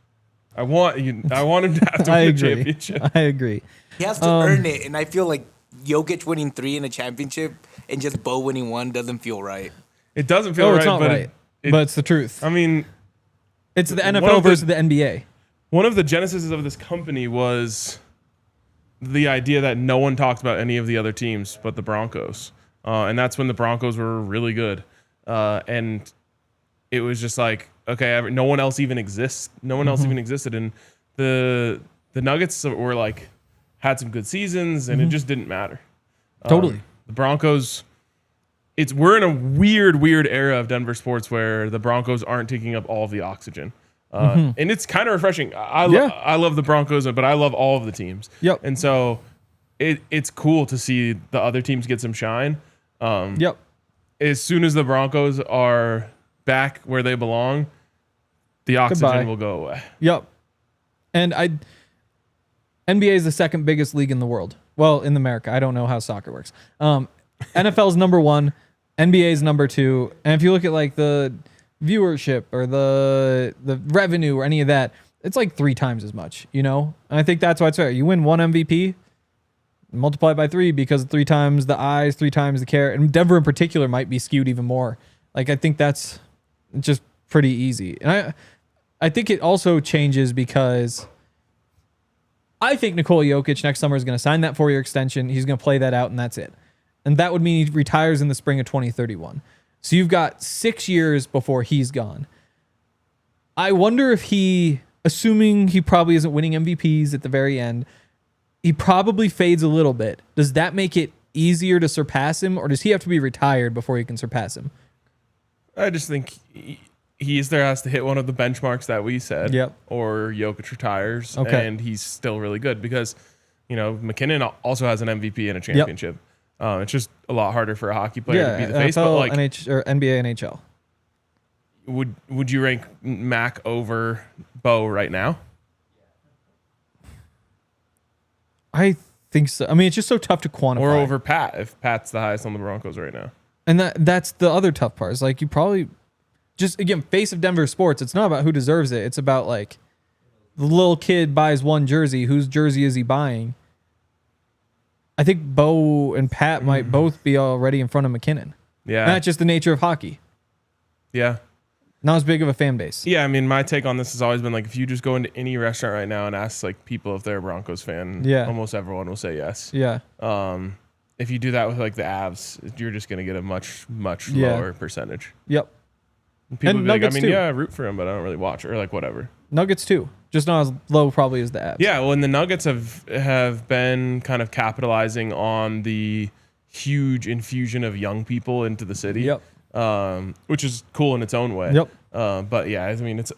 Speaker 2: I want him to have to win a championship.
Speaker 1: I agree.
Speaker 3: He has to earn it, and I feel like Jokic winning 3 in a championship and just Bo winning 1 doesn't feel right.
Speaker 2: It doesn't feel right,
Speaker 1: it's not
Speaker 2: but
Speaker 1: right. But it's the truth.
Speaker 2: I mean,
Speaker 1: it's the NFL versus the NBA.
Speaker 2: One of the genesis of this company was the idea that no one talked about any of the other teams but the Broncos. And that's when the Broncos were really good. And it was just like, okay, no one else even exists. No one else even existed. And the Nuggets were like, had some good seasons, and it just didn't matter.
Speaker 1: Totally.
Speaker 2: The Broncos, we're in a weird era of Denver sports where the Broncos aren't taking up all of the oxygen. And it's kind of refreshing. I love the Broncos, but I love all of the teams.
Speaker 1: Yep.
Speaker 2: And so it's cool to see the other teams get some shine. As soon as the Broncos are back where they belong, the oxygen will go away.
Speaker 1: Yep. And NBA is the second biggest league in the world. Well, in America. I don't know how soccer works. NFL's number 1, NBA's number 2. And if you look at like the viewership or the revenue or any of that, it's like 3 times as much, you know? And I think that's why it's fair. You win 1 MVP, multiply by 3 because 3 times the eyes, 3 times the care. And Denver in particular might be skewed even more. Like I think that's just pretty easy. And I think it also changes because I think Nikola Jokic next summer is going to sign that 4-year extension. He's going to play that out, and that's it. And that would mean he retires in the spring of 2031. So you've got 6 years before he's gone. I wonder if assuming he probably isn't winning MVPs at the very end, he probably fades a little bit. Does that make it easier to surpass him, or does he have to be retired before he can surpass him?
Speaker 2: I just think he either has to hit one of the benchmarks that we said, or Jokic retires, and he's still really good because, you know, McKinnon also has an MVP and a championship. It's just a lot harder for a hockey player to be the face. But like
Speaker 1: or NBA, NHL.
Speaker 2: Would you rank Mac over Bo right now?
Speaker 1: I think so. I mean, it's just so tough to quantify.
Speaker 2: Or over Pat, if Pat's the highest on the Broncos right now.
Speaker 1: And that's the other tough part. Is like you probably just, again, face of Denver sports. It's not about who deserves it. It's about like the little kid buys one jersey. Whose jersey is he buying? I think Bo and Pat might both be already in front of McKinnon.
Speaker 2: Yeah.
Speaker 1: And that's just the nature of hockey.
Speaker 2: Yeah.
Speaker 1: Not as big of a fan base.
Speaker 2: Yeah, I mean, my take on this has always been like, if you just go into any restaurant right now and ask like people if they're a Broncos fan, almost everyone will say yes.
Speaker 1: Yeah.
Speaker 2: If you do that with like the Avs, you're just going to get a much lower percentage.
Speaker 1: Yep.
Speaker 2: And people
Speaker 1: and
Speaker 2: be like, I mean,
Speaker 1: too.
Speaker 2: I root for him, but I don't really watch or like whatever.
Speaker 1: Nuggets too. Just not as low probably as the Avs.
Speaker 2: Yeah, well, and the Nuggets have been kind of capitalizing on the huge infusion of young people into the city.
Speaker 1: Yep.
Speaker 2: Which is cool in its own way.
Speaker 1: Yep.
Speaker 2: But yeah, I mean, it's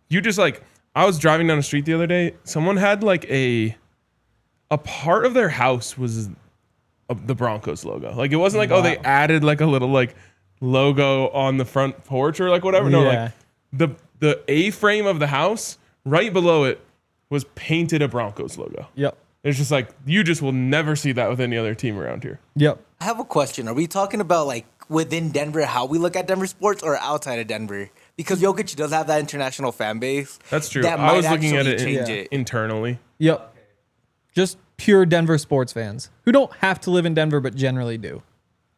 Speaker 2: you just like, I was driving down the street the other day. Someone had like a part of their house was the Broncos logo. Like it wasn't like, oh, they added like a little like logo on the front porch or like whatever. No, like the A-frame of the house right below it was painted a Broncos logo.
Speaker 1: Yep.
Speaker 2: It's just like, you just will never see that with any other team around here.
Speaker 1: Yep.
Speaker 3: I have a question. Are we talking about like within Denver, how we look at Denver sports, or outside of Denver? Because Jokic does have that international fan base.
Speaker 2: That's true.
Speaker 3: That
Speaker 2: I was
Speaker 3: might
Speaker 2: looking at
Speaker 3: actually
Speaker 2: it
Speaker 3: change it
Speaker 2: internally.
Speaker 1: Yep. Just pure Denver sports fans who don't have to live in Denver, but generally do.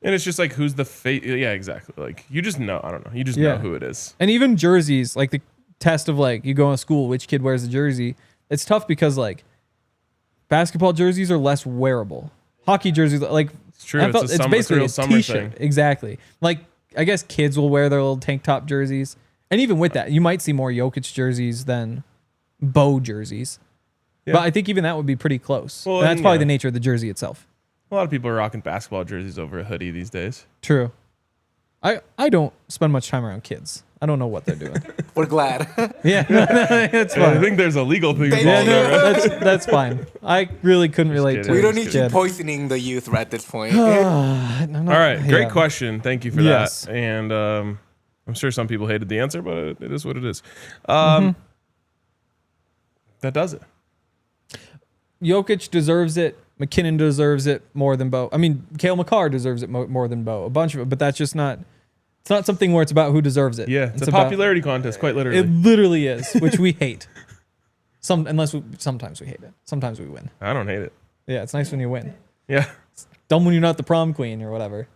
Speaker 2: And it's just like, who's the face? Yeah, exactly. Like, you just know. I don't know. You just know who it is.
Speaker 1: And even jerseys, like the test of like, you go to school, which kid wears the jersey. It's tough because like basketball jerseys are less wearable. Hockey jerseys, like,
Speaker 2: it's true. It's basically a summer
Speaker 1: t-shirt.
Speaker 2: thing.
Speaker 1: Exactly. Like, I guess kids will wear their little tank top jerseys. And even with that, you might see more Jokic jerseys than Bo jerseys. Yeah. But I think even that would be pretty close. Well, and that's probably the nature of the jersey itself.
Speaker 2: A lot of people are rocking basketball jerseys over a hoodie these days.
Speaker 1: True. I don't spend much time around kids. I don't know what they're doing.
Speaker 3: We're glad.
Speaker 1: Yeah, that's fine.
Speaker 2: I think there's a legal thing.
Speaker 1: Yeah, no, that's fine. I really couldn't relate to it.
Speaker 3: We don't need you poisoning the youth at this point.
Speaker 2: All right, great question. Thank you for that. And I'm sure some people hated the answer, but it is what it is. That does it.
Speaker 1: Jokic deserves it. McKinnon deserves it more than Bo. I mean, Cale McCarr deserves it more than Bo. A bunch of it, but that's just not. It's not something where it's about who deserves it.
Speaker 2: Yeah, it's a popularity contest, quite literally.
Speaker 1: It literally is, which we hate. Sometimes we hate it. Sometimes we win.
Speaker 2: I don't hate it.
Speaker 1: Yeah, it's nice when you win.
Speaker 2: Yeah.
Speaker 1: It's dumb when you're not the prom queen or whatever.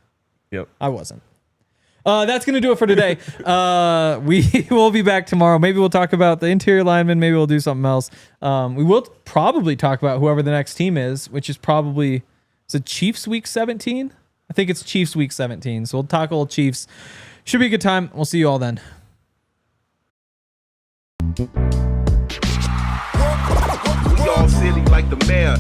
Speaker 2: Yep.
Speaker 1: I wasn't. That's going to do it for today. We will be back tomorrow. Maybe we'll talk about the interior linemen. Maybe we'll do something else. We will probably talk about whoever the next team is, which is probably, is it Chiefs week 17? I think it's Chiefs week 17. So we'll talk a little Chiefs. Should be a good time. We'll see you all then.
Speaker 4: We all silly like the mayor.